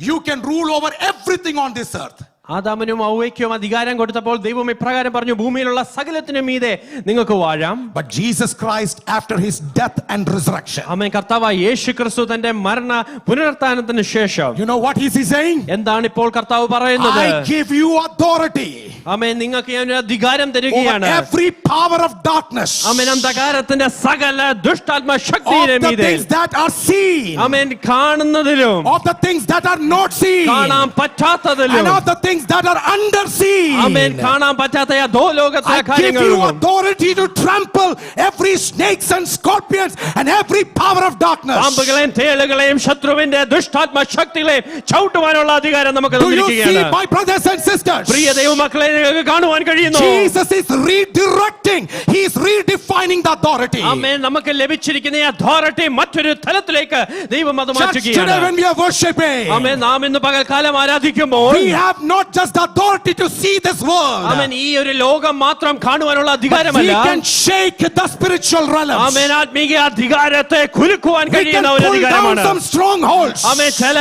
you can rule over everything on this earth. ആദാമിനും ഹവ്വയ്ക്കും അധികാരം കൊടുത്തപ്പോൾ ദൈവം ഇപ്രകാരം പറഞ്ഞു, ഭൂമിയിലുള്ള സകലത്തിനും മീതെ നിങ്ങൾക്ക് വാഴാം. But Jesus Christ, after his death and resurrection, ആമേൻ. കർത്താവായ യേശുക്രിസ്തു തന്റെ മരണ പുനരുത്ഥാനത്തിന് ശേഷം, you know what is he saying? എന്താണ് ഇപ്പോൾ കർത്താവ് പറയുന്നത്? I give you authority. ആമേൻ. നിങ്ങൾക്ക് ഞാൻ അധികാരം തരികയാണ്. Over every power of darkness. ആമേൻ. അന്ധകാരത്തിന്റെ സകല ദുഷ്ടാത്മ Of ശക്തിയുടെ the മീതെ, things that are seen. Amen, കാണുന്നതിലും Of the things that are not seen. കാണാൻ പറ്റാത്തതിലും, And of the things that are underseen. ആമേൻ, കാണാൻ പറ്റാത്ത അധോലോകത്തിലെ I give you കാര്യങ്ങളിലും authority to trample every snakes and scorpions and every power of darkness. പാമ്പുകളെയും തേളുകളെയും ശത്രുവിന്റെ ദുഷ്ടാത്മ ശക്തികളെയും ചവിട്ടുവാനുള്ള അധികാരം നമുക്ക് Do you see, തന്നിരിക്കുകയാണ്. my brothers and sisters? പ്രിയ ദൈവമക്കളെ, നിങ്ങൾക്ക് കാണുവാൻ കഴിയുന്നു. Jesus is redirecting. He is redefining the authority. ആമേൻ. നമുക്ക് ലഭിച്ചിരിക്കുന്ന ഈ അതോറിറ്റി മറ്റൊരു തലത്തിലേക്ക് ദൈവം അത് Church, today മാറ്റുകയാണ്. when we are worshiping, ആമേൻ. നാം ഇന്ന് പകൽക്കാലം ആരാധിക്കുമ്പോൾ we have not not just the authority to see this world. ആമേൻ ഈ ഒരു ലോകം മാത്രം കാണുവാനുള്ള But we അധികാരമല്ല. can shake the spiritual realms. ആമേൻ ആത്മീയ അധികാരത്തെ കുലുക്കുവാൻ We can കഴിയുന്ന ഒരു pull down അധികാരമാണ്. some strongholds. ആമേൻ ചില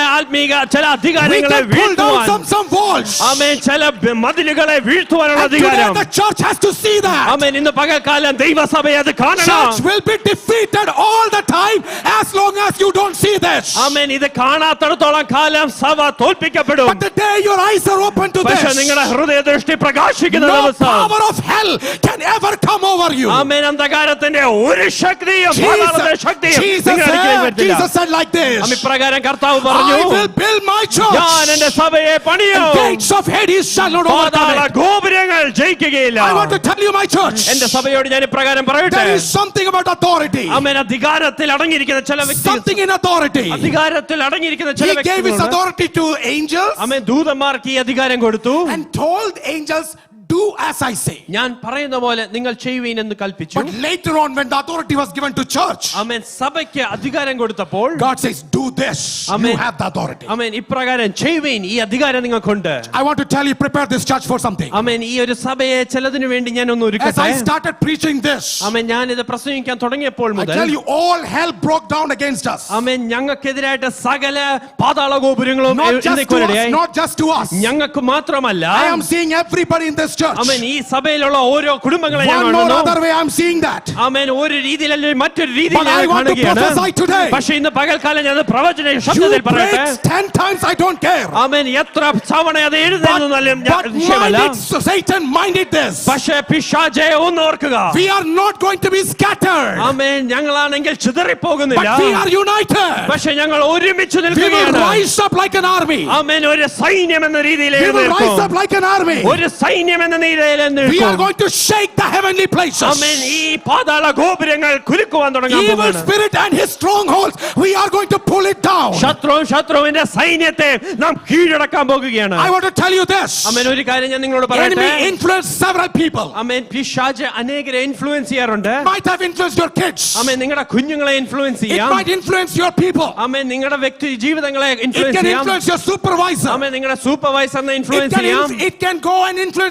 ചില We അധികാരങ്ങളെ can pull down വീഴ്ത്തുവാൻ. some walls. ആമേൻ ചില മതിലുകളെ വീഴ്ത്തുവാനുള്ള And today അധികാരം. the church has to see that. ആമേൻ ഇന്ന് പകൽക്കാലം ദൈവസഭയെ അത് കാണണം. Church will be defeated all the time as long as you don't see this. ആമേൻ ഇത് കാണാത്തിടത്തോളം കാലം സഭ തോൽപ്പിക്കപ്പെടും. But the day your eyes are open to പക്ഷെ this, നിങ്ങളുടെ ഹൃദയദൃഷ്ടി പ്രകാശിക്കുന്ന no ദിവസം power of hell can ever come over you. ആമേൻ അന്ധകാരത്തിന്റെ ഒരു ശക്തിയും പാതാളത്തിന്റെ ശക്തിയും നിങ്ങളുടെ അടുക്കലേക്ക് വരില്ല. Jesus said like this, ഇപ്രകാരം കർത്താവ് പറഞ്ഞു, I will build my ഞാൻ church എന്റെ സഭയെ പണിയും, and gates of Hades shall not overcome പാതാള it. ഗോപുരങ്ങൾ ജയിക്കുകയില്ല. I want to tell you, my church, എന്റെ സഭയോട് ഞാൻ ഇപ്രകാരം പറയട്ടെ, there is something about authority, ആമേൻ അധികാരത്തിൽ അടങ്ങിയിരിക്കുന്ന ചില something in authority. അധികാരത്തിൽ അടങ്ങിയിരിക്കുന്ന ചില He gave his വ്യക്തികളുണ്ട്. authority to angels ആമേൻ ദൂതന്മാർക്ക് ഈ അധികാരം കൊടുത്തു. and told angels, do as I say. ഞാൻ പറയുന്ന പോലെ നിങ്ങൾ ചെയ്യുവീൻ എന്ന് കൽപ്പിച്ചു. But later on, when the authority was given to church, ആമേൻ സഭയ്ക്ക് അധികാരം കൊടുത്തപ്പോൾ God says, do this. Amen. You have the authority. ആമേൻ ഇപ്രകാരം ചെയ്യുവീൻ, ഈ അധികാരം നിങ്ങൾക്കുണ്ട്. I want to tell you, prepare this church for something. ആമേൻ ഈ ഒരു സഭയെ ചിലതിനു വേണ്ടി ഞാൻ ഒന്ന് As ഒരുക്കട്ടെ. I started preaching this, ആമേൻ ഞാൻ ഇത് പ്രസംഗിക്കാൻ തുടങ്ങിയപ്പോൾ I മുതൽ tell you, all hell broke down against us. ആമേൻ ഞങ്ങൾക്കെതിരായിട്ട് സകല പാതാള ഗോപുരങ്ങളും Not just to us, എഴുന്നേൽക്കുവാനിടയായി. not just to us. ഞങ്ങൾക്ക് മാത്രമല്ല, I am seeing everybody in this church. ആമേൻ ഈ സഭയിലുള്ള ഓരോ കുടുംബങ്ങളെ ഞാൻ One or കാണുന്നു. other way, I am seeing that. ആമേൻ ഒരു രീതിയിലല്ല മറ്റൊരു രീതിയിൽ But I ഞാൻ want to കാണുകയാണ്. prophesy today. പക്ഷേ ഇന്ന് പകൽക്കാലം ഞാൻ പ്രവചന You ശബ്ദത്തിൽ പറയട്ടെ. break 10 times, I don't care. ആമേൻ എത്ര തവണ അത് എഴുതുന്നതെന്നാലും But വിഷയമല്ല. mind it, Satan, mind it this. പക്ഷേ പിശാചേ ഒന്ന് ഓർക്കുക, We are not going to be scattered, amen ഞങ്ങളാണെങ്കിൽ but ചിതറിപ്പോകുന്നില്ല. we are united. പക്ഷെ ഞങ്ങൾ ഒരുമിച്ച് We will നിൽക്കുകയാണ്. rise up like an army. ആമേൻ ഒരു സൈന്യം എന്ന രീതിയിൽ We will rise എഴുന്നേൽക്കും. up like an army. ഒരു സൈന്യം എന്ന നിലയിൽ We are എഴുന്നേൽക്കും. going to shake the heavenly places. ആമേൻ ഈ പാതാള ഗോപുരങ്ങൾ കുലുക്കുവാൻ തുടങ്ങാൻ Evil പോകുകയാണ്. spirit and his strongholds, we are going to pull it down. ശത്രുവിന്റെ സൈന്യത്തെ നാം കീഴടക്കാൻ പോകുകയാണ്. I want to tell you this. ആമേൻ ഒരു കാര്യം ഞാൻ നിങ്ങളോട് പറയട്ടെ. Enemy influenced several people. ആമേൻ പിശാച് അനേകരെ ഇൻഫ്ലുവൻസ് ചെയ്യാറുണ്ട്. Might have influenced your kids. ആമേൻ നിങ്ങളുടെ കുഞ്ഞുങ്ങളെ ഇൻഫ്ലുവൻസ് It ചെയ്യാം. might influence your people. ആമേൻ നിങ്ങളുടെ വ്യക്തി ജീവിതങ്ങളെ It ഇൻഫ്ലുവൻസ് can ചെയ്യാം. influence your supervisor. ആമേൻ നിങ്ങളുടെ സൂപ്പർവൈസറിനെ ഇൻഫ്ലുവൻസ് ചെയ്യാം. It can go and influence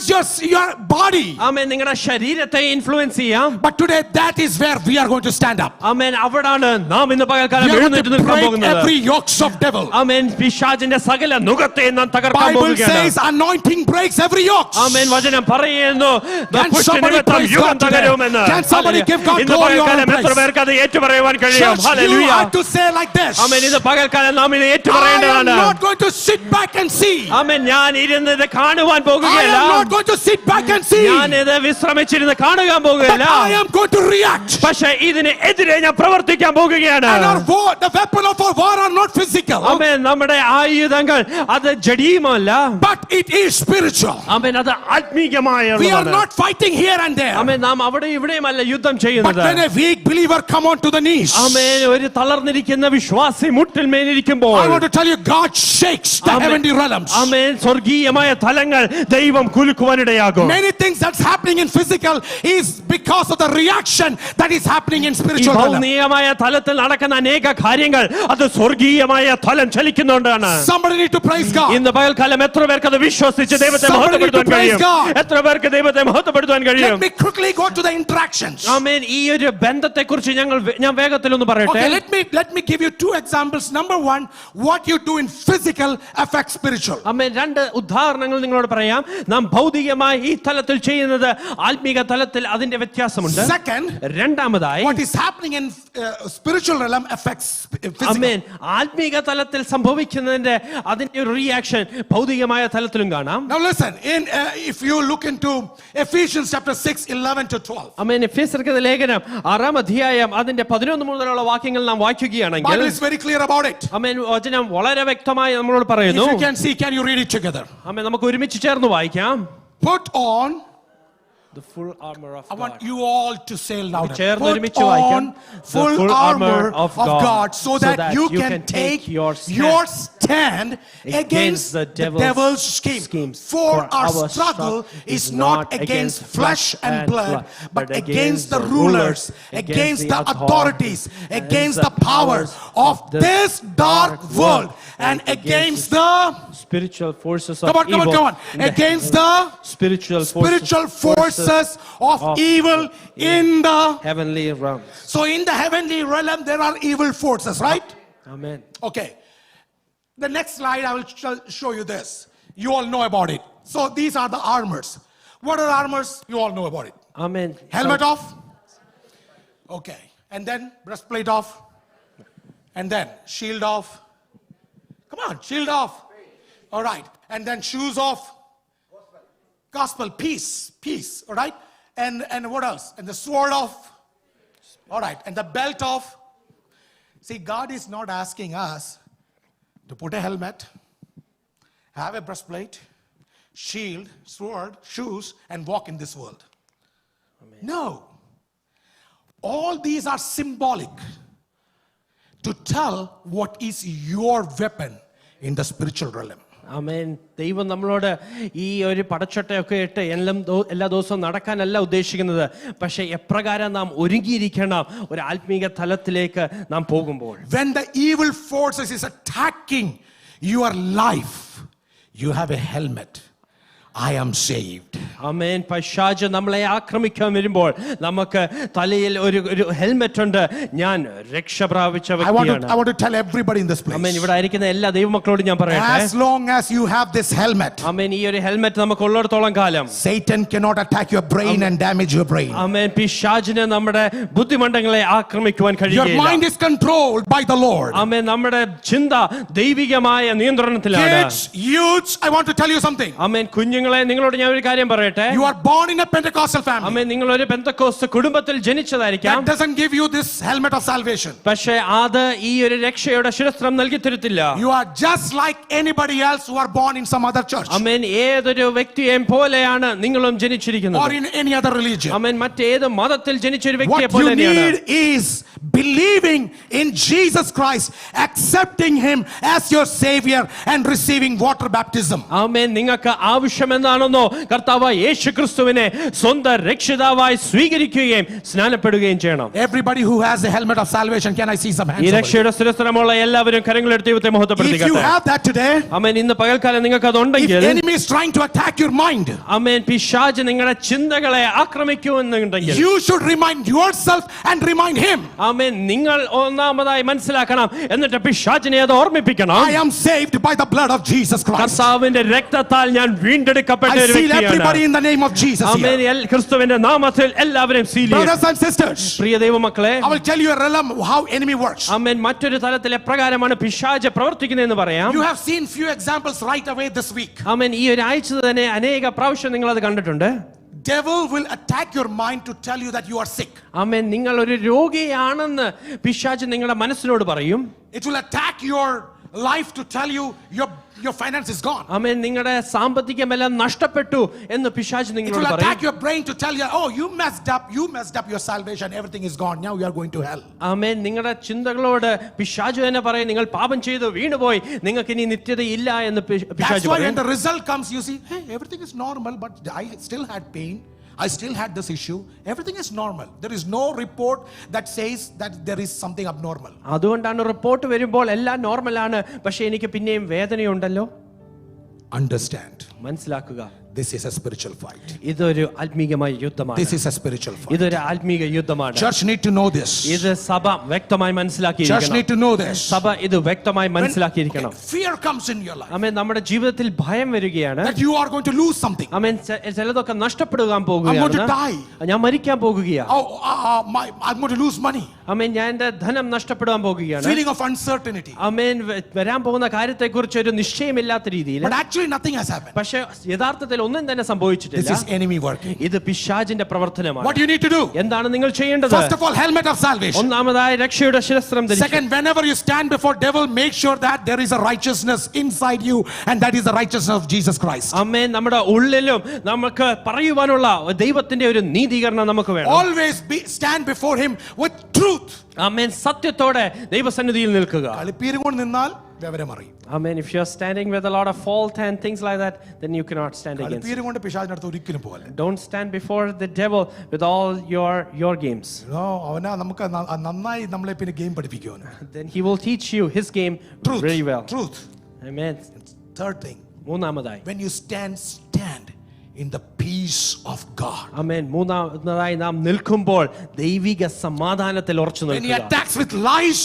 your body. ആമേൻ നിങ്ങളുടെ ശരീരത്തെ ഇൻഫ്ലുവൻസ് ചെയ്യാം. But today, that is where we are going to stand up. ആമേൻ അവിടാണ് നാം ഇന്ന് പകൽക്കാലം We are going എഴുന്നേറ്റ് to നിൽക്കാൻ break പോകുന്നത്. every yokes of devil. ആമേൻ പിശാചിന്റെ സകല നുകത്തെ നാം തകർക്കാൻ Bible പോകുകയാണ്. says anointing breaks every yoke. ആമേൻ വചനം പറയുന്നു Can somebody praise God today? Can somebody give God ഇന്ന് glory or പകൽക്കാലം എത്ര praise? പേർക്ക് അത് ഏറ്റുപറയുവാൻ കഴിയും? Church, you hallelujah. have to say like this. ആമേൻ ഇന്ന് പകൽക്കാലം നാം ഇത് I am ഏറ്റുപറയേണ്ടതാണ്. not going to sit back and see. ആമേൻ ഞാൻ ഇരുന്ന് ഇത് കാണുവാൻ I പോകുകയല്ല. am not going to sit back and see. ഞാൻ ഇത് വിശ്രമിച്ചിരുന്ന് കാണുവാൻ But പോകുകയല്ല. I am going to react. പക്ഷെ ഇതിന് എതിരെ ഞാൻ പ്രവർത്തിക്കാൻ പോകുകയാണ്. And our war, the weapon of our war are not physical, ആമേൻ നമ്മുടെ ആയുധങ്ങൾ അത് ജഡീയമല്ല. but it is spiritual. ആമേൻ അത് ആത്മീകമായ We are not fighting here and there. ആമേൻ നാം അവിടെ ഇവിടെയുമല്ല യുദ്ധം But ചെയ്യുന്നത്. when a weak believer come onto the knees, ആമേൻ ഒരു തളർന്നിരിക്കുന്ന വിശ്വാസി മുട്ടിൽ മേലിരിക്കുമ്പോൾ I want to tell you, God shakes the Amen. heavenly realms. ആമേൻ സ്വർഗീയമായ തലങ്ങൾ ദൈവം കുലുക്കുവാനിടയാകും. Many things that's happening in physical is because of the reaction that is happening in ഈ spiritual realm. ഭൗതികമായ തലത്തിൽ നടക്കുന്ന അനേക കാര്യങ്ങൾ അത് സ്വർഗീയമായ തലം ചലിക്കുന്നുണ്ടാണ്. Somebody need to praise God. ഇന്ന് പകൽക്കാലം എത്ര പേർക്ക് അത് വിശ്വസിച്ച് ദൈവത്തെ Somebody need to മഹത്വപ്പെടുത്താൻ praise കഴിയും? God. എത്ര പേർക്ക് ദൈവത്തെ മഹത്വപ്പെടുത്താൻ കഴിയും? Let me quickly go to the interactions. ആമേൻ ഈ ഒരു ബന്ധത്തെ കുറിച്ച് ഞാൻ വേഗത്തിൽ ഒന്ന് പറയട്ടെ. Okay, let me give you two examples. Number one, what you do in physical affects spiritual. ആമേൻ രണ്ട് ഉദാഹരണങ്ങൾ നിങ്ങളോട് പറയാം. നാം ഭൗതികമായി ഈ തലത്തിൽ ചെയ്യുന്നത് ആത്മീക തലത്തിൽ അതിന്റെ വ്യത്യാസമുണ്ട്. Second, രണ്ടാമതായി what is happening in spiritual realm affects physical. ആമേൻ ആത്മീക തലത്തിൽ സംഭവിക്കുന്നതിന്റെ അതിന്റെ ഒരു റിയാക്ഷൻ ഭൗതികമായ തലത്തിലും കാണാം. Now listen, if you look into Ephesians chapter 6, 11 to 12. ആമേൻ എഫേസ്യർക്കെഴുതിയ ലേഖനം 6-ാം അധ്യായം അതിന്റെ 11 മുതലുള്ള വാക്യങ്ങൾ നാം വായിക്കുകയാണെങ്കിൽ Bible is very clear about it. ആമേൻ വചനം വളരെ വ്യക്തമായി നമ്മളോട് പറയുന്നു. If you can see, can you read it together? ആമേൻ നമുക്ക് ഒരുമിച്ച് ചേർന്ന് വായിക്കാം. Put on The full armor of I want God. you all to say louder. ചേർന്ന് Put ഒരുമിച്ച് വായിക്കാം. on The full armor of God so that you you can can take your your stand against the devil's scheme. schemes. For our struggle is not against flesh and blood, but against the rulers, against the authorities, against the powers of this dark world, and against the spiritual forces of come on, evil. come on. Against the spiritual forces of evil in the. heavenly realms. So in the heavenly realm, there are evil forces, right? Amen. Okay. The next slide, I will show you this. You all know about it. So these are the armors. What are armors? You all know about it. Amen. Helmet off. Okay. And then breastplate off. And then shield off. Come on, shield off. All right. And then shoes off. Gospel, peace, peace. All right. And what else? And the sword off. All right. And the belt off. See, God is not asking us to put a helmet, have a breastplate, shield, sword, shoes, and walk in this world. Amen. No. All these are symbolic to tell what is your weapon in the spiritual realm. ആമേൻ. ദൈവം നമ്മളോട് ഈ ഒരു പടച്ചട്ടയൊക്കെ ഇട്ട് എല്ലാ ദിവസവും നടക്കാനല്ല ഉദ്ദേശിക്കുന്നത്. പക്ഷെ എപ്രകാരം നാം ഒരുങ്ങിയിരിക്കണം ഒരു ആത്മീക തലത്തിലേക്ക് നാം പോകുമ്പോൾ. When the evil forces is attacking your life, you have a helmet. I am saved. ആമേൻ. പൈശാച് നമ്മളെ ആക്രമിക്കാൻ വരുമ്പോൾ നമുക്ക് തലയിൽ ഒരു ഹെൽമെറ്റ് ഉണ്ട്. ഞാൻ രക്ഷ പ്രാപിച്ച വ്യക്തിയാണ്. I want to tell everybody in this place. ആമേൻ. ഇവിടെ ആയിരിക്കുന്ന എല്ലാ ദൈവമക്കളോടും ഞാൻ പറയട്ടെ, as long as you have this helmet, ആമേൻ, ഈ ഒരു ഹെൽമെറ്റ് നമുക്ക് ഉള്ളിടത്തോളം കാലം Satan cannot attack your brain and damage your brain. ആമേൻ. പിശാചിനെ നമ്മുടെ ബുദ്ധിമണ്ഡലങ്ങളെ ആക്രമിക്കുവാൻ Your കഴിയില്ല. mind is controlled by the Lord. ആമേൻ. നമ്മുടെ ചിന്ത ദൈവികമായ നിയന്ത്രണത്തിലാണ്. Kids, youths, I want to tell you something. ആമേൻ. കുഞ്ഞുങ്ങളെ, നിങ്ങളോട് ഞാൻ ഒരു കാര്യം പറയട്ടെ. You are born in a Pentecostal family. ആമേൻ. നിങ്ങൾ ഒരു പെന്തക്കോസ്ത് കുടുംബത്തിൽ ജനിച്ചതായിരിക്കാം. That doesn't give you this helmet of salvation. പക്ഷേ അത് ഈ ഒരു രക്ഷയുടെ ശിരസ്ത്രം നൽകി തരത്തില്ല. You are just like anybody else who are born in some other church ആമേൻ. ഏതൊരു വ്യക്തിയെയും പോലെയാണ് നിങ്ങളും ജനിച്ചിരിക്കുന്നത്. or in any other religion. ആമേൻ. മറ്റേത് മതത്തിൽ ജനിച്ച ഒരു വ്യക്തിയെ What പോലെ you തന്നെയാണ്. need is believing in Jesus Christ, accepting him as your savior and receiving water baptism. ആമേൻ. നിങ്ങൾക്ക് ആവശ്യമെന്നാണെന്നോ കർത്താവ് യേശു ക്രിസ്തുവിനെ സ്വന്തം രക്ഷിതാവായി സ്വീകരിക്കുകയും സ്നാനപ്പെടുകയും ചെയ്യണം. Everybody who has the helmet of salvation, can I see some hands? ഈ രക്ഷയുടെ ശിരസ്ത്രമുള്ള എല്ലാവരും കരങ്ങളെടുത്ത് ദൈവത്തെ If you മഹത്വപ്പെടുത്തിക്കട്ടെ. have that today, ആമേൻ. ഇന്ന് പകൽക്കാലം നിങ്ങൾക്ക് if അതുണ്ടെങ്കിൽ, enemy is trying to attack your mind, ആമേൻ, പിശാച് നിങ്ങളുടെ ചിന്തകളെ ആക്രമിക്കുമെന്നുണ്ടെങ്കിൽ, you should remind yourself and remind him. ആമേൻ, നിങ്ങൾ ഒന്നാമതായി മനസ്സിലാക്കണം, എന്നിട്ട് പിശാചിനെ അത് ഓർമ്മിപ്പിക്കണം. I am saved by the blood of Jesus Christ. കർത്താവിന്റെ രക്തത്താൽ ഞാൻ വീണ്ടെടുക്കപ്പെട്ട I ഒരു seal everybody വ്യക്തിയാണ്. in the name of Jesus amen. here. ക്രിസ്തുവിന്റെ നാമത്തിൽ എല്ലാവരെയും സീൽ ചെയ്യും. Brothers and sisters, പ്രിയ ദൈവമക്കളെ, I will tell you a realm how enemy works. ആമേൻ, മറ്റൊരു തലത്തിൽ എപ്രകാരമാണ് പിശാച് പ്രവർത്തിക്കുന്നതെന്ന് പറയാം. You have seen few examples right away this week. ആമേൻ. ഈ ഒരു ആഴ്ച തന്നെ അനേക പ്രാവശ്യം നിങ്ങൾ അത് കണ്ടിട്ടുണ്ട്. Devil will attack your mind to tell you that you are sick. ആമേൻ. നിങ്ങൾ ഒരു രോഗിയാണെന്ന് പിശാച് നിങ്ങളുടെ മനസ്സിനോട് പറയും. It will attack your life to tell you your finance is gone. ആമേൻ. നിങ്ങളുടെ സാമ്പത്തികമെല്ലാം നഷ്ടപ്പെട്ടു എന്ന് പിശാച് It നിങ്ങളോട് will പറയും. attack your brain to tell you, oh, you messed up your salvation, everything is gone, now you are going to hell. ആമേൻ. നിങ്ങളുടെ ചിന്തകളോട് പിശാച് തന്നെ പറയും, നിങ്ങൾ പാപം ചെയ്തു വീണുപോയി, നിങ്ങൾക്ക് ഇനി നിത്യതയില്ല എന്ന് That's പിശാച് why when പറയും. the result comes, you see, hey, everything is normal, but I still had pain. I still had this issue. Everything is normal. There is no report that says that there is something abnormal. അതുകൊണ്ടാണ് report വരുമ്പോൾ എല്ലാം നോർമലാണ്, പക്ഷെ എനിക്ക് പിന്നെയും വേദനയുണ്ടല്ലോ. Understand. മനസ്സിലാക്കുക, This is a spiritual fight. ഇതൊരു ആത്മീകമായ യുദ്ധമാണ്. This is a spiritual fight. ഇതൊരു ആത്മീക യുദ്ധമാണ്. Church need to know this. ഇത് സഭ വ്യക്തമായി Church മനസ്സിലാക്കിയിരിക്കണം. need to know this. സഭ ഇത് വ്യക്തമായി മനസ്സിലാക്കിയിരിക്കണം. Fear comes in your life ആമേൻ. നമ്മുടെ ജീവിതത്തിൽ ഭയം വരികയാണ്. that you are going to lose something. ആമേൻ. ചിലതൊക്കെ നഷ്ടപ്പെടുവാൻ I'm going to പോകുകയാണ്. die. ഞാൻ മരിക്കാൻ പോകുകയാണ്. I'm going to lose money. ആമേൻ. ഞാൻ എന്റെ ധനം നഷ്ടപ്പെടാൻ പോകുകയാണ്. Feeling of uncertainty. ആമേൻ. വരാൻ പോകുന്ന കാര്യത്തെക്കുറിച്ച് ഒരു നിശ്ചയമില്ലാത്ത രീതിയിൽ. But actually nothing has happened. പക്ഷെ യഥാർത്ഥത്തിൽ ഒന്നും തന്നെ This സംഭവിച്ചിട്ടില്ല. is enemy working. ഇത് പിശാചിന്റെ പ്രവർത്തനമാണ്. What you need to do? എന്താണ് നിങ്ങൾ ചെയ്യേണ്ടത്? First of all, helmet of salvation. ഒന്നാമതായി രക്ഷയുടെ ശിരസ്ത്രം ധരിക്കുക. Second, whenever you stand before devil, make sure that there is a righteousness inside you, and that is the righteousness of Jesus Christ. ആമേൻ. നമ്മുടെ ഉള്ളിലും നമുക്ക് പറയുവാനുള്ള ദൈവത്തിന്റെ ഒരു നീതീകരണം നമുക്ക് വേണം. Always stand before him with truth. ആമേൻ. സത്യത്തോടെ ദൈവസന്നിധിയിൽ നിൽക്കുക. കളിപ്പീരും കൊണ്ട് നിന്നാൽ വിവരം അറിയും. Amen. If you are standing with a lot of fault and things like that, then you cannot stand against. കളിപ്പീരും കൊണ്ട് പിശാചിന്റെ അടുത്ത് ഒരിക്കലും പോകല്ലേ. Don't stand before the devil with all your games. അവനാ നമുക്ക് നന്നായി നമ്മളെ പിന്നെ game പഠിപ്പിക്കുവാണ്. Then he will teach you his game very well. Truth. Amen. Third thing. മൂന്നാമതായി. When you stand in the peace of God. Amen. മൂന്നാമതായി നാം നിൽക്കുമ്പോൾ ദൈവിക സമാധാനത്തിൽ ഉറച്ചു When he നിൽക്കുക. attacks with lies,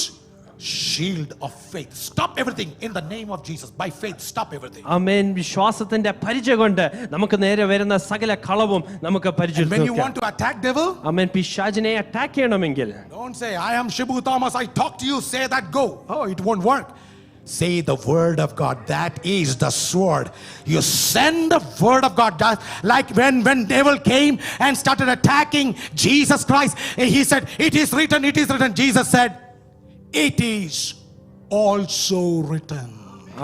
shield of faith. Stop everything in the name of Jesus. By faith, stop everything. ആമേൻ. വിശ്വാസത്തിന്റെ പരിച കൊണ്ട് നമുക്ക് നേരെ വരുന്ന സകല കളവും നമുക്ക് And when you പരിചരിക്കാം. want to attack devil, ആമേൻ. പിശാചിനെ അറ്റാക്ക് ചെയ്യണമെങ്കിൽ don't say, I am Shibu Thomas, I talk to you, say that, go. Oh, it won't work. Say the word of God. That is the sword. You send the word of God. Like when devil came and started attacking Jesus Christ, he said, it is written, it is written. Jesus said, it is also written.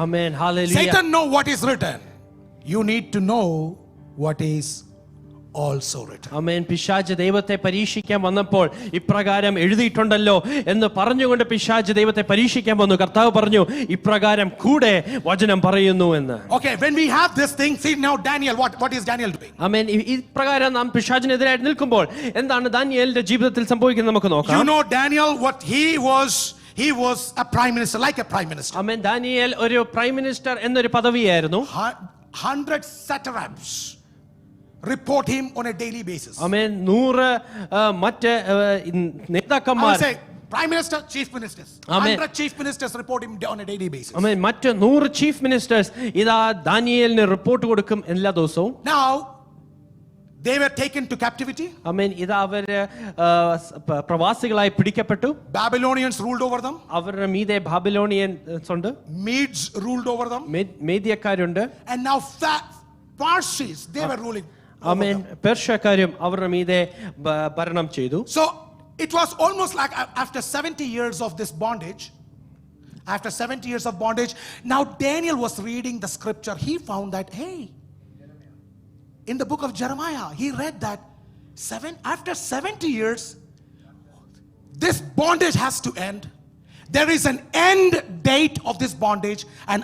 Amen. Hallelujah. Satan know what is written. You need to know what is also written. ആമേൻ. പിശാച് ദൈവത്തെ പരീക്ഷിക്കാൻ വന്നപ്പോൾ ഇപ്രകാരം എഴുതിയിട്ടുണ്ടല്ലോ എന്ന് പറഞ്ഞുകൊണ്ട് പിശാച് ദൈവത്തെ പരീക്ഷിക്കാൻ വന്നു. കർത്താവ് പറഞ്ഞു ഇപ്രകാരം കൂടെ വചനം പറയുന്നു എന്ന്. Okay, when we have this thing, see now Daniel, what is Daniel doing? ആമേൻ. ഇപ്രകാരം നാം പിശാചിനെതിരായിട്ട് നിൽക്കുമ്പോൾ എന്താണ് ദാനിയേലിന്റെ ജീവിതത്തിൽ സംഭവിക്കുന്നത് നമുക്ക് നോക്കാം. You know Daniel, what he was a prime minister, like a prime minister. Amen. Daniel ഒരു പ്രൈം മിനിസ്റ്റർ എന്നൊരു പദവിയായിരുന്നു. 100 satraps report him on a daily basis. ആമേൻ. 100 മറ്റ് നേതാക്കന്മാർ, say prime minister, chief ministers. Amen. 100 chief ministers report him on a daily basis. ആമേൻ. മറ്റ് 100 chief ministers ഇതാ ദാനിയേലിന് report കൊടുക്കും എല്ലാ ദിവസവും. Now they were taken to captivity. ആമേൻ. ഇതാ അവര് പ്രവാസികളായി പിടിക്കപ്പെട്ടു. Babylonians ruled over them. അവരുടെ മീതെ ബാബിലോണിയൻസ് ഉണ്ട്. Medes ruled over them. മേദ്യക്കാരുണ്ട്. And now Parsis, they were ruling. ആമേൻ. പേർഷ്യക്കാരും അവരുടെ മീതെ ഭരണം ചെയ്തു. So it was almost like after 70 years of this bondage, now Daniel was reading the scripture. He found that, hey, in the book of Jeremiah, he read that after 70 years, this bondage has to end. There is an end date of this bondage, and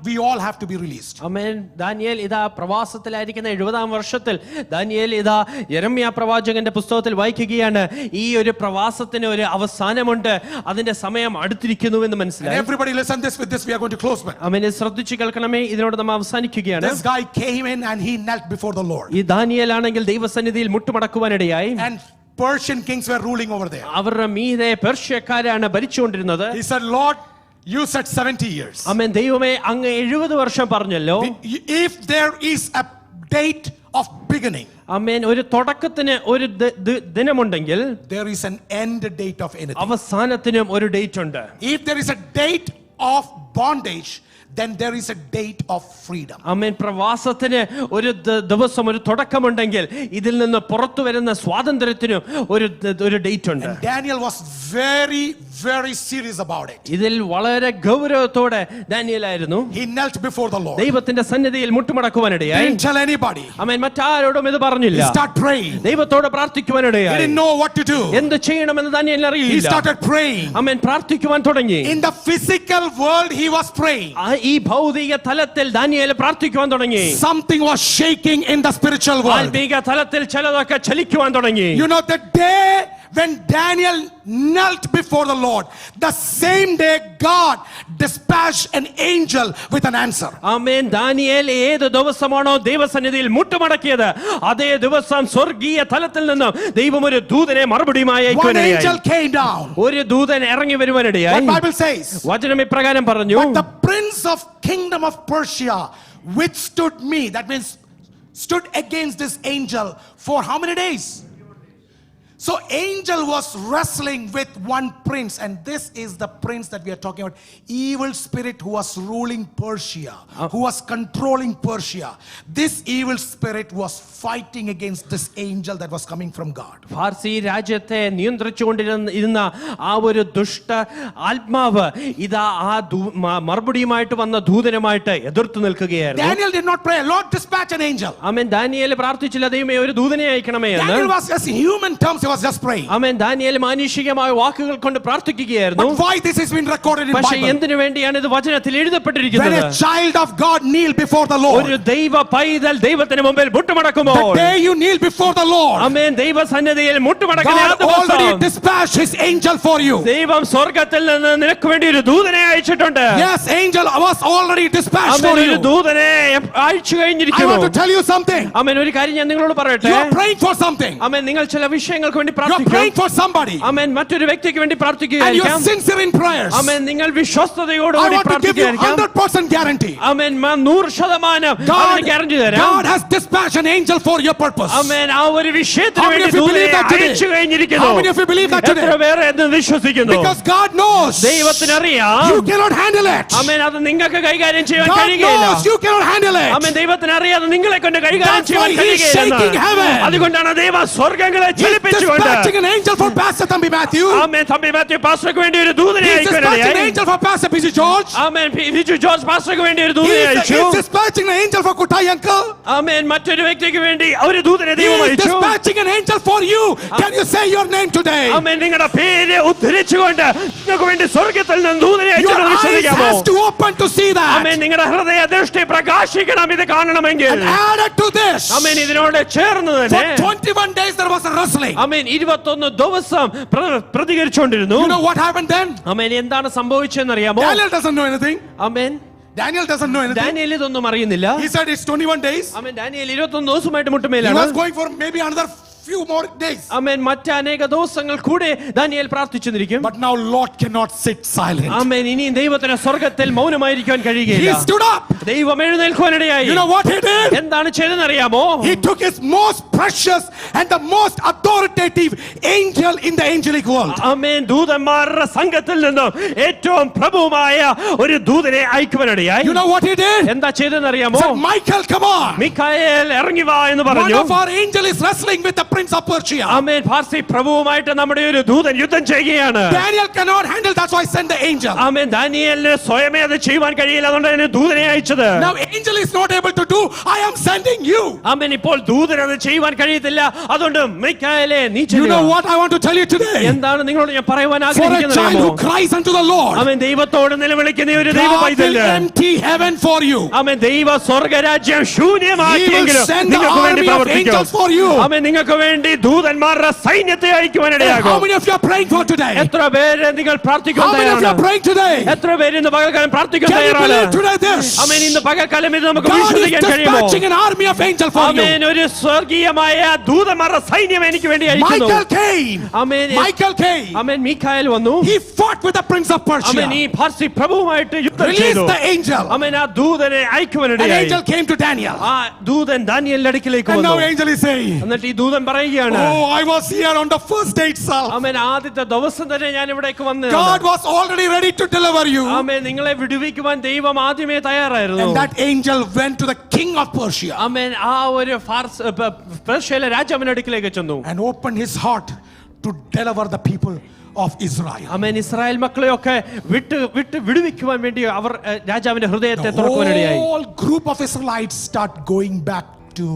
we all have to be released. Amen. Daniel ഇതാ പ്രവാസത്തിലായിരിക്കുന്ന 70-ാം വർഷത്തിൽ Daniel ഇതാ യെരമ്യാ പ്രവാചകന്റെ പുസ്തകത്തിൽ വായിക്കുകയാണ്. ഈ ഒരു പ്രവാസത്തിന് ഒരു അവസാനമുണ്ട്, അതിന്റെ സമയം അടുത്തിരിക്കുന്നു എന്ന് മനസ്സിലായി. Everybody listen this. With this we are going to close. ആമേൻ. ശ്രദ്ധിച്ചു കേൾക്കണമേ, ഇതിനോട് നമ്മൾ അവസാനിക്കുകയാണ്. This guy came in and he knelt before the Lord. ഈ ദാനിയേൽ ആണെങ്കിൽ ദൈവസന്നിധിയിൽ മുട്ടുമടക്കുവാനിടയായി. And Persian kings were ruling over there. അവരുടെ മീതെ പേർഷ്യക്കാരാണ് ഭരിച്ചുകൊണ്ടിരുന്നത്. He said, Lord, you said 70 years. ആമേൻ. ദൈവമേ, അങ്ങ് 70 വർഷം പറഞ്ഞല്ലോ. If there is a date of beginning, ആമേൻ, ഒരു തുടക്കത്തിന് ഒരു ദിനമുണ്ടെങ്കിൽ there is an end date of anything. അവസാനത്തിനും ഒരു ഡേറ്റ് ഉണ്ട്. If there is a date of bondage, then there is a date of freedom. ആമേൻ. പ്രവാസത്തിന് ഒരു ദിവസം, ഒരു തുടക്കമുണ്ടെങ്കിൽ ഇതിൽ നിന്ന് പുറത്തു വരുന്ന സ്വാതന്ത്ര്യത്തിനും ഒരു ഡേറ്റ് ഉണ്ട്. And Daniel was very, very serious about it. ഇതിൽ വളരെ ഗൗരവത്തോടെ ദാനിയേലായിരുന്നു. He knelt before the Lord. ദൈവത്തിന്റെ സന്നിധിയിൽ മുട്ടുമടക്കുവാനിടയായി. Didn't tell anybody. ആമേൻ. മറ്റാരോടും ഇത് പറഞ്ഞില്ല. He started praying. ദൈവത്തോട് പ്രാർത്ഥിക്കുവാനിടയായി. He didn't know what to do. എന്ത് ചെയ്യണമെന്ന് ദാനിയേലിന് He അറിയില്ല. started praying. ആമേൻ. പ്രാർത്ഥിക്കുവാൻ തുടങ്ങി. In the physical world he was praying. ഈ ഭൗതിക തലത്തിൽ ദാനിയേൽ പ്രാർത്ഥിക്കുവാൻ തുടങ്ങി. Something was shaking in the spiritual world. ആത്മീക തലത്തിൽ ചിലതൊക്കെ ചലിക്കുവാൻ തുടങ്ങി. You know, the day when Daniel knelt before the Lord, the same day God dispatched an angel with an answer. Amen. Daniel ഏത് ദിവസമാണോ ദൈവസന്നിധിയിൽ മുട്ടുമടക്കിയത്, അതേ ദിവസം സ്വർഗീയ തലത്തിൽ നിന്നും ദൈവം ഒരു ദൂതനെ മറുപടിയുമായി One angel came down. ഒരു ദൂതൻ ഇറങ്ങി വരുവാനിടയായി. What Bible says? വചനം ഇപ്രകാരം പറഞ്ഞു. But the prince of kingdom of Persia withstood me. That means stood against this angel for how many days? So angel was wrestling with one prince, and this is the prince that we are talking about. Evil spirit who was ruling Persia, who was controlling Persia. This evil spirit was fighting against this angel that was coming from God. Farsi രാജ്യത്തെ നിയന്ത്രിച്ചുകൊണ്ടിരുന്ന ആ ഒരു ദുഷ്ട ആത്മാവ് ഇതാ ആ മറുപടിയുമായിട്ട് വന്ന ദൂതനുമായിട്ട് എതിർത്ത് നിൽക്കുകയായിരുന്നു. Daniel did not pray, Lord dispatch an angel. Amen. Daniel പ്രാർത്ഥിച്ചില്ല, ദൈവമേ ഒരു ദൂതനെ അയക്കണമേ എന്ന്. Daniel was just in human terms, he was just praying. Amen. Daniel മാനുഷികമായ വാക്കുകൾ കൊണ്ട് പ്രാർത്ഥിക്കുകയായിരുന്നു. But why this has been recorded in പക്ഷേ Bible? എന്തിനു വേണ്ടിയാണ് ഇത് വചനത്തിൽ When എഴുതപ്പെട്ടിരിക്കുന്നത്? a child of God kneel before the Lord, ഒരു ദൈവ പൈതൽ ദൈവത്തിന് മുമ്പിൽ മുട്ടുമടക്കുമ്പോൾ, the day you kneel before the Lord, ആമേൻ, ദൈവ സന്നിധിയിൽ മുട്ടുമടക്കുന്ന ആ God already ദിവസം dispatched his angel for you. ദൈവം സ്വർഗ്ഗത്തിൽ നിന്ന് നിനക്ക് വേണ്ടി ഒരു ദൂതനെ അയച്ചിട്ടുണ്ട്. Yes, angel was already dispatched for ആമേൻ. ഒരു you. ദൂതനെ അയച്ചു I കഴിഞ്ഞിരിക്കുന്നു. want to tell you something. ആമേൻ. ഒരു കാര്യം ഞാൻ നിങ്ങളോട് പറയട്ടെ. You are praying for something. ആമേൻ. നിങ്ങൾ ചില വിഷയങ്ങൾക്ക് വേണ്ടി You are പ്രാർത്ഥിക്കും. praying for somebody, ആമേൻ. മറ്റൊരു വ്യക്തിക്ക് വേണ്ടി and you are പ്രാർത്ഥിക്കുകയായിരിക്കാം. sincere in prayers. ആമേൻ. നിങ്ങൾ I വിശ്വസ്തയോടുകൂടി want to give you പ്രാർത്ഥിക്കുകയായിരിക്കാം. 100% guarantee. ആമേൻ. 100% അതിന് ഗ്യാരണ്ടി തരാം. God has dispatched an angel for your purpose. ആമേൻ. ആ ഒരു വിഷയത്തിന് How many വേണ്ടി of you ദൂതനെ believe that today? അയച്ചു കഴിഞ്ഞിരിക്കുന്നു. How many of you believe that today? എത്ര പേര് എന്ന് വിശ്വസിക്കുന്നു? Because God knows ദൈവത്തിനറിയാം. you cannot handle it. ആമേൻ. അത് നിങ്ങൾക്ക് കൈകാര്യം ചെയ്യാൻ God കഴിയുകയില്ല. knows you cannot handle it. ആമേൻ. ദൈവത്തിന് അറിയാതെ നിങ്ങളെ കൊണ്ട് കൈകാര്യം That's ചെയ്യാൻ why he is shaking കഴിയുകയില്ല. heaven. അതുകൊണ്ടാണ് ദൈവ സ്വർഗ്ഗങ്ങളെ He's ചലിപ്പിച്ചുകൊണ്ട് dispatching an angel for Pastor Thambi Matthew. ആമേൻ തമ്പി മാത്യു പാസ്റ്റർക്ക് വേണ്ടി ഒരു ദൂതനെ He's dispatching an അയക്കുകയായി. angel for Pastor P.C. George. Amen. Viju George പാസ്റ്റർക്ക് വേണ്ടി ഒരു ദൂതനെ അയച്ചു. He's dispatching an angel for Kutai uncle. ആമേൻ. മറ്റൊരു വ്യക്തിക്ക് വേണ്ടി ഒരു ദൂതനെ He ദൈവം is അയച്ചു. dispatching an angel for you. Can you say your name today? ആമേൻ. നിങ്ങളുടെ പേര് ഉദ്ധരിച്ചുകൊണ്ട് നിങ്ങൾക്ക് വേണ്ടി സ്വർഗ്ഗത്തിൽ നിന്ന് ദൂതനെ Your അയച്ചു. eyes വിശ്വസിക്കാമോ? has to open to see that. ആമേൻ. നിങ്ങളുടെ ഹൃദയ ദൃഷ്ടി പ്രകാശിക്കണം ഇത് കാണണമെങ്കിൽ. And added to this, ആമേൻ. ഇതിനോട് ചേർന്ന് for തന്നെ 21 days there was a wrestling. ആമേൻ 21 ദിവസം പ്രതികരിച്ചുകൊണ്ടിരുന്നു. You know what happened then? ആമേൻ. എന്താണ് സംഭവിച്ചതെന്നറിയാമോ? Daniel doesn't know anything. Amen. Daniel doesn't know anything. Daniel ഇതൊന്നും അറിയുന്നില്ല. He said it's 21 days. Amen. Daniel 21 ദിവസമായിട്ട് He മുട്ടുമേലാണ്. was going for maybe another few more days. ആമേൻ. മറ്റനേക ദിവസങ്ങൾ കൂടെ Daniel പ്രാർത്ഥിച്ചിരിക്കും. But now Lord cannot sit silent. Amen. ഇനി ദൈവത്തിന് സ്വർഗ്ഗത്തിൽ മൗനമായിരിക്കാൻ He കഴിയുകയില്ല. stood up. ദൈവം എഴുന്നേൽക്കുവാനിടയായി. You know what he did? എന്താണ് ചെയ്തതെന്നറിയാമോ? He took his most precious and the most authoritative angel in the angelic world. ആമേൻ. ദൂതന്മാരുടെ സംഘത്തിൽ നിന്നും ഏറ്റവും പ്രഭുവായ ഒരു ദൂതനെ അയക്കുവാനിടയായി. You know what he did? എന്താ ചെയ്തതെന്നറിയാമോ? Said, Michael, come on. Mikhael ഇറങ്ങി വാ എന്ന് One പറഞ്ഞു. of our angel is wrestling with the prince of Persia. ആമേൻ. ഫാർസി പ്രഭുവുമായിട്ട് നമ്മുടെ ഒരു ദൂതൻ യുദ്ധം ചെയ്യുകയാണ്. Daniel cannot handle, that's why I sent the angel. ആമേൻ. ദാനിയേലിന് സ്വയമേ അത് ചെയ്യുവാൻ കഴിയില്ല, അതുകൊണ്ട് തന്നെ ദൂതനെ അയച്ചത്. Now angel is not able to do, I am sending you. ആമേൻ. ഇപ്പോൾ ദൂതൻ അത് ചെയ്യുവാൻ കഴിയത്തില്ല, അതുകൊണ്ട് മിഖായേലേ നീ You ചെല്ലുക. know what I want to tell you today? എന്താണ് നിങ്ങളോട് ഞാൻ പറയുവാൻ For a child ആഗ്രഹിക്കുന്നത്? who cries unto the Lord, ആമേൻ. ദൈവത്തോട് നിലവിളിക്കുന്ന ഒരു ദൈവ God will പൈതല്. empty heaven for you. ആമേൻ. ദൈവ സ്വർഗ്ഗരാജ്യം He ശൂന്യമാക്കിയെങ്കിലും will send the നിങ്ങൾക്ക് വേണ്ടി army of പ്രവർത്തിക്കും. angels for you. ആമേൻ. നിങ്ങൾക്ക് വേണ്ടി ദൂതന്മാരുടെ സൈന്യത്തെ And how അയക്കുവാനിടയാകും. many of you are praying for today? എത്ര പേര് നിങ്ങൾ പ്രാർത്ഥിക്കാൻ How many of you are തയ്യാറാണ്? praying today? എത്ര പേര് ഇന്ന് പകൽക്കാലം പ്രാർത്ഥിക്കാൻ Can you തയ്യാറാണ്? believe today this? ആമേൻ. ഇന്ന് പകൽക്കാലം ഇത് നമുക്ക് God is വിശ്വസിക്കാൻ കഴിയുമോ? dispatching an army of angels for you. ആമേൻ. ഒരു സ്വർഗീയമായ ദൂതന്മാരുടെ സൈന്യം എനിക്ക് വേണ്ടി അയക്കുന്നു. Michael came. ആമേൻ. Michael came. ആമേൻ. മിഖായേൽ വന്നു. He fought with the prince of amen. Persia. ഈ ഫാർസി പ്രഭുവുമായിട്ട് യുദ്ധം Released ചെയ്തു. the angel. ആമേൻ. ആ ദൂതനെ An അയക്കുവാനിടയായി. angel came to Daniel. ആ ദൂതൻ ദാനിയേലിന്റെ അടുക്കിലേക്ക് And now വന്നു. angel is saying, എന്നിട്ട് ഈ ദൂതൻ പറയുകയാണ്, oh, I was here on the first day itself. ആമേൻ. ആദ്യത്തെ ദിവസം തന്നെ ഞാൻ ഇവിടേക്ക് വന്ന് God was already ready to deliver you. ആമേൻ. നിങ്ങളെ വിടുവിക്കുവാൻ ദൈവം ആദ്യമേ തയ്യാറായിരുന്നു. And that angel went to the king of Persia ആമേൻ. ആ ഒരു പേർഷ്യയിലെ രാജാവിന്റെ അടുക്കിലേക്ക് ചെന്നു. and opened his heart to deliver the people of Israel. Amen. Israel മക്കളെയൊക്കെ വിടുവിക്കുവാൻ വേണ്ടി അവർ രാജാവിന്റെ ഹൃദയത്തെ The തുറക്കുവാനിടയായി. whole group of Israelites start going back to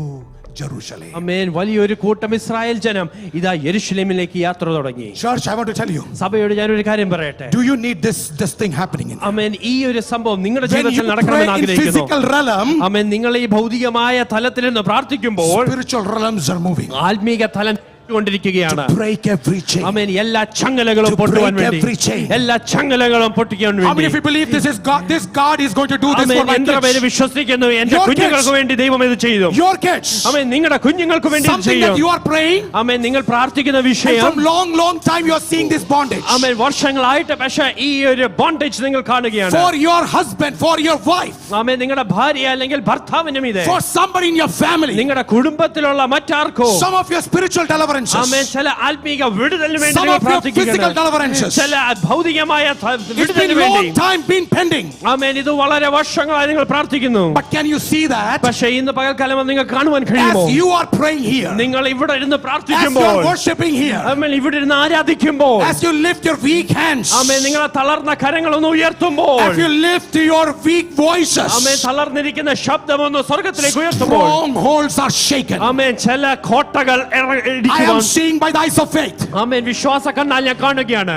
Jerusalem. ആമേൻ. വലിയൊരു കൂട്ടം ഇസ്രായേൽ ജനം ഇതാ യെരുശലേമിലേക്ക് യാത്ര തുടങ്ങി. Church, I want to tell you, സഭയോട് ഞാനൊരു കാര്യം പറയട്ടെ. do you need this thing happening in you? ആമേൻ. ഈ ഒരു സംഭവം നിങ്ങളുടെ When ജീവിതത്തിൽ you pray നടക്കണമെന്ന് in ആഗ്രഹിക്കുന്നു. physical realm, ആമേൻ. നിങ്ങൾ ഈ ഭൗതികമായ തലത്തിൽ നിന്ന് പ്രാർത്ഥിക്കുമ്പോൾ spiritual realms are moving. ആത്മീക തലം കൊണ്ടിരിക്കുകയാണ്. To break every chain. ആമേൻ. എല്ലാ ചങ്ങലകളും To പൊട്ടുവാൻ break വേണ്ടി, every chain. എല്ലാ ചങ്ങലകളും പൊട്ടിക്കാൻ How many വേണ്ടി. of you believe this is God? This God is going to do this for amen. my എത്ര പേര് kids? വിശ്വസിക്കുന്നു എന്റെ Your കുഞ്ഞുങ്ങൾക്ക് kids. വേണ്ടി ദൈവം ഇത് ചെയ്തു? Your kids. ആമേൻ. നിങ്ങളുടെ കുഞ്ഞുങ്ങൾക്ക് വേണ്ടി ഇത് Something ചെയ്യും. that you are praying, ആമേൻ. നിങ്ങൾ പ്രാർത്ഥിക്കുന്ന and വിഷയം from long time you are seeing this bondage. ആമേൻ വർഷങ്ങളായിട്ട് പക്ഷേ ഈ ഒരു ബോണ്ടേജ് നിങ്ങൾ കാണുകയാണ്. For your husband, for your wife, ആമേൻ. നിങ്ങളുടെ ഭാര്യ അല്ലെങ്കിൽ ഭർത്താവിനും ഇത്, for somebody in your family. നിങ്ങളുടെ കുടുംബത്തിലുള്ള മറ്റാർക്കോ Some of your spiritual deliverance deliverances. ആമേൻ. ചില ആത്മീക വിടുതലിന് വേണ്ടി Some നിങ്ങൾ of your physical പ്രാർത്ഥിക്കുകയാണ്. deliverances. ചില ഭൗതികമായ It's വിടുതലിന് been വേണ്ടി. long time been pending. ആമേൻ. ഇത് വളരെ വർഷങ്ങളായി നിങ്ങൾ പ്രാർത്ഥിക്കുന്നു. But can you see that? പക്ഷേ ഇന്ന് പകൽക്കാലം നിങ്ങൾ കാണുവാൻ കഴിയുമോ? As you are praying here, നിങ്ങൾ ഇവിടെ ഇരുന്ന് as you പ്രാർത്ഥിക്കുമ്പോൾ, are worshiping here, ആമേൻ, ഇവിടെ ഇരുന്ന് ആരാധിക്കുമ്പോൾ, as you lift your weak hands, ആമേൻ, നിങ്ങളെ തളർന്ന കരങ്ങളൊന്ന് ഉയർത്തുമ്പോൾ, as you lift your weak voices, amen, തളർന്നിരിക്കുന്ന ശബ്ദമൊന്ന് സ്വർഗ്ഗത്തിലേക്ക് ഉയർത്തുമ്പോൾ, strongholds are shaken. ആമേൻ, ചില കോട്ടകൾ I am ഇടിക്കുവാൻ, seeing by the eyes of faith. ആമേൻ, വിശ്വാസ കണ്ണാൽ ഞാൻ കാണുകയാണ്.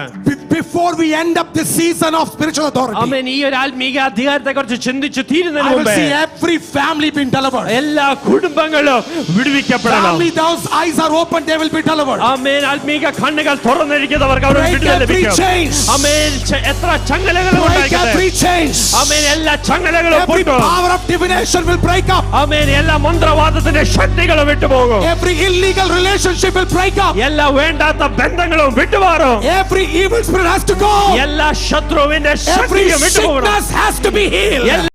Before we end up this season of spiritual authority, ആമേൻ, ഈ ഒരു ആത്മീക അധികാരത്തെ കുറിച്ച് ചിന്തിച്ച് തീരുന്നതിന് I will മുമ്പേ see every family being delivered. എല്ലാ കുടുംബങ്ങളും വിടുവിക്കപ്പെടണം. Family, those eyes are open, they will be delivered. ആമേൻ, ആത്മീക കണ്ണുകൾ തുറന്നിരിക്കുന്നവർക്ക് അവർ Break വിടുതൽ every ലഭിക്കും. chain. ആമേൻ, എത്ര ചങ്ങലകളും Break ഉണ്ടായിരിക്കട്ടെ. every chains. ആമേൻ, എല്ലാ ചങ്ങലകളും Every പൊട്ടും. power of divination will break up. ആമേൻ, എല്ലാ മന്ത്രവാദത്തിന്റെ ശക്തികളും വിട്ടുപോകും. Every illegal relationship will break up. എല്ലാ വേണ്ടാത്ത ബന്ധങ്ങളും വിട്ടുമാറും. Every evil spirit has to go. എല്ലാ ശത്രുവിന്റെ Every ശക്തിയും വിട്ടുപോകണം. sickness has to be healed.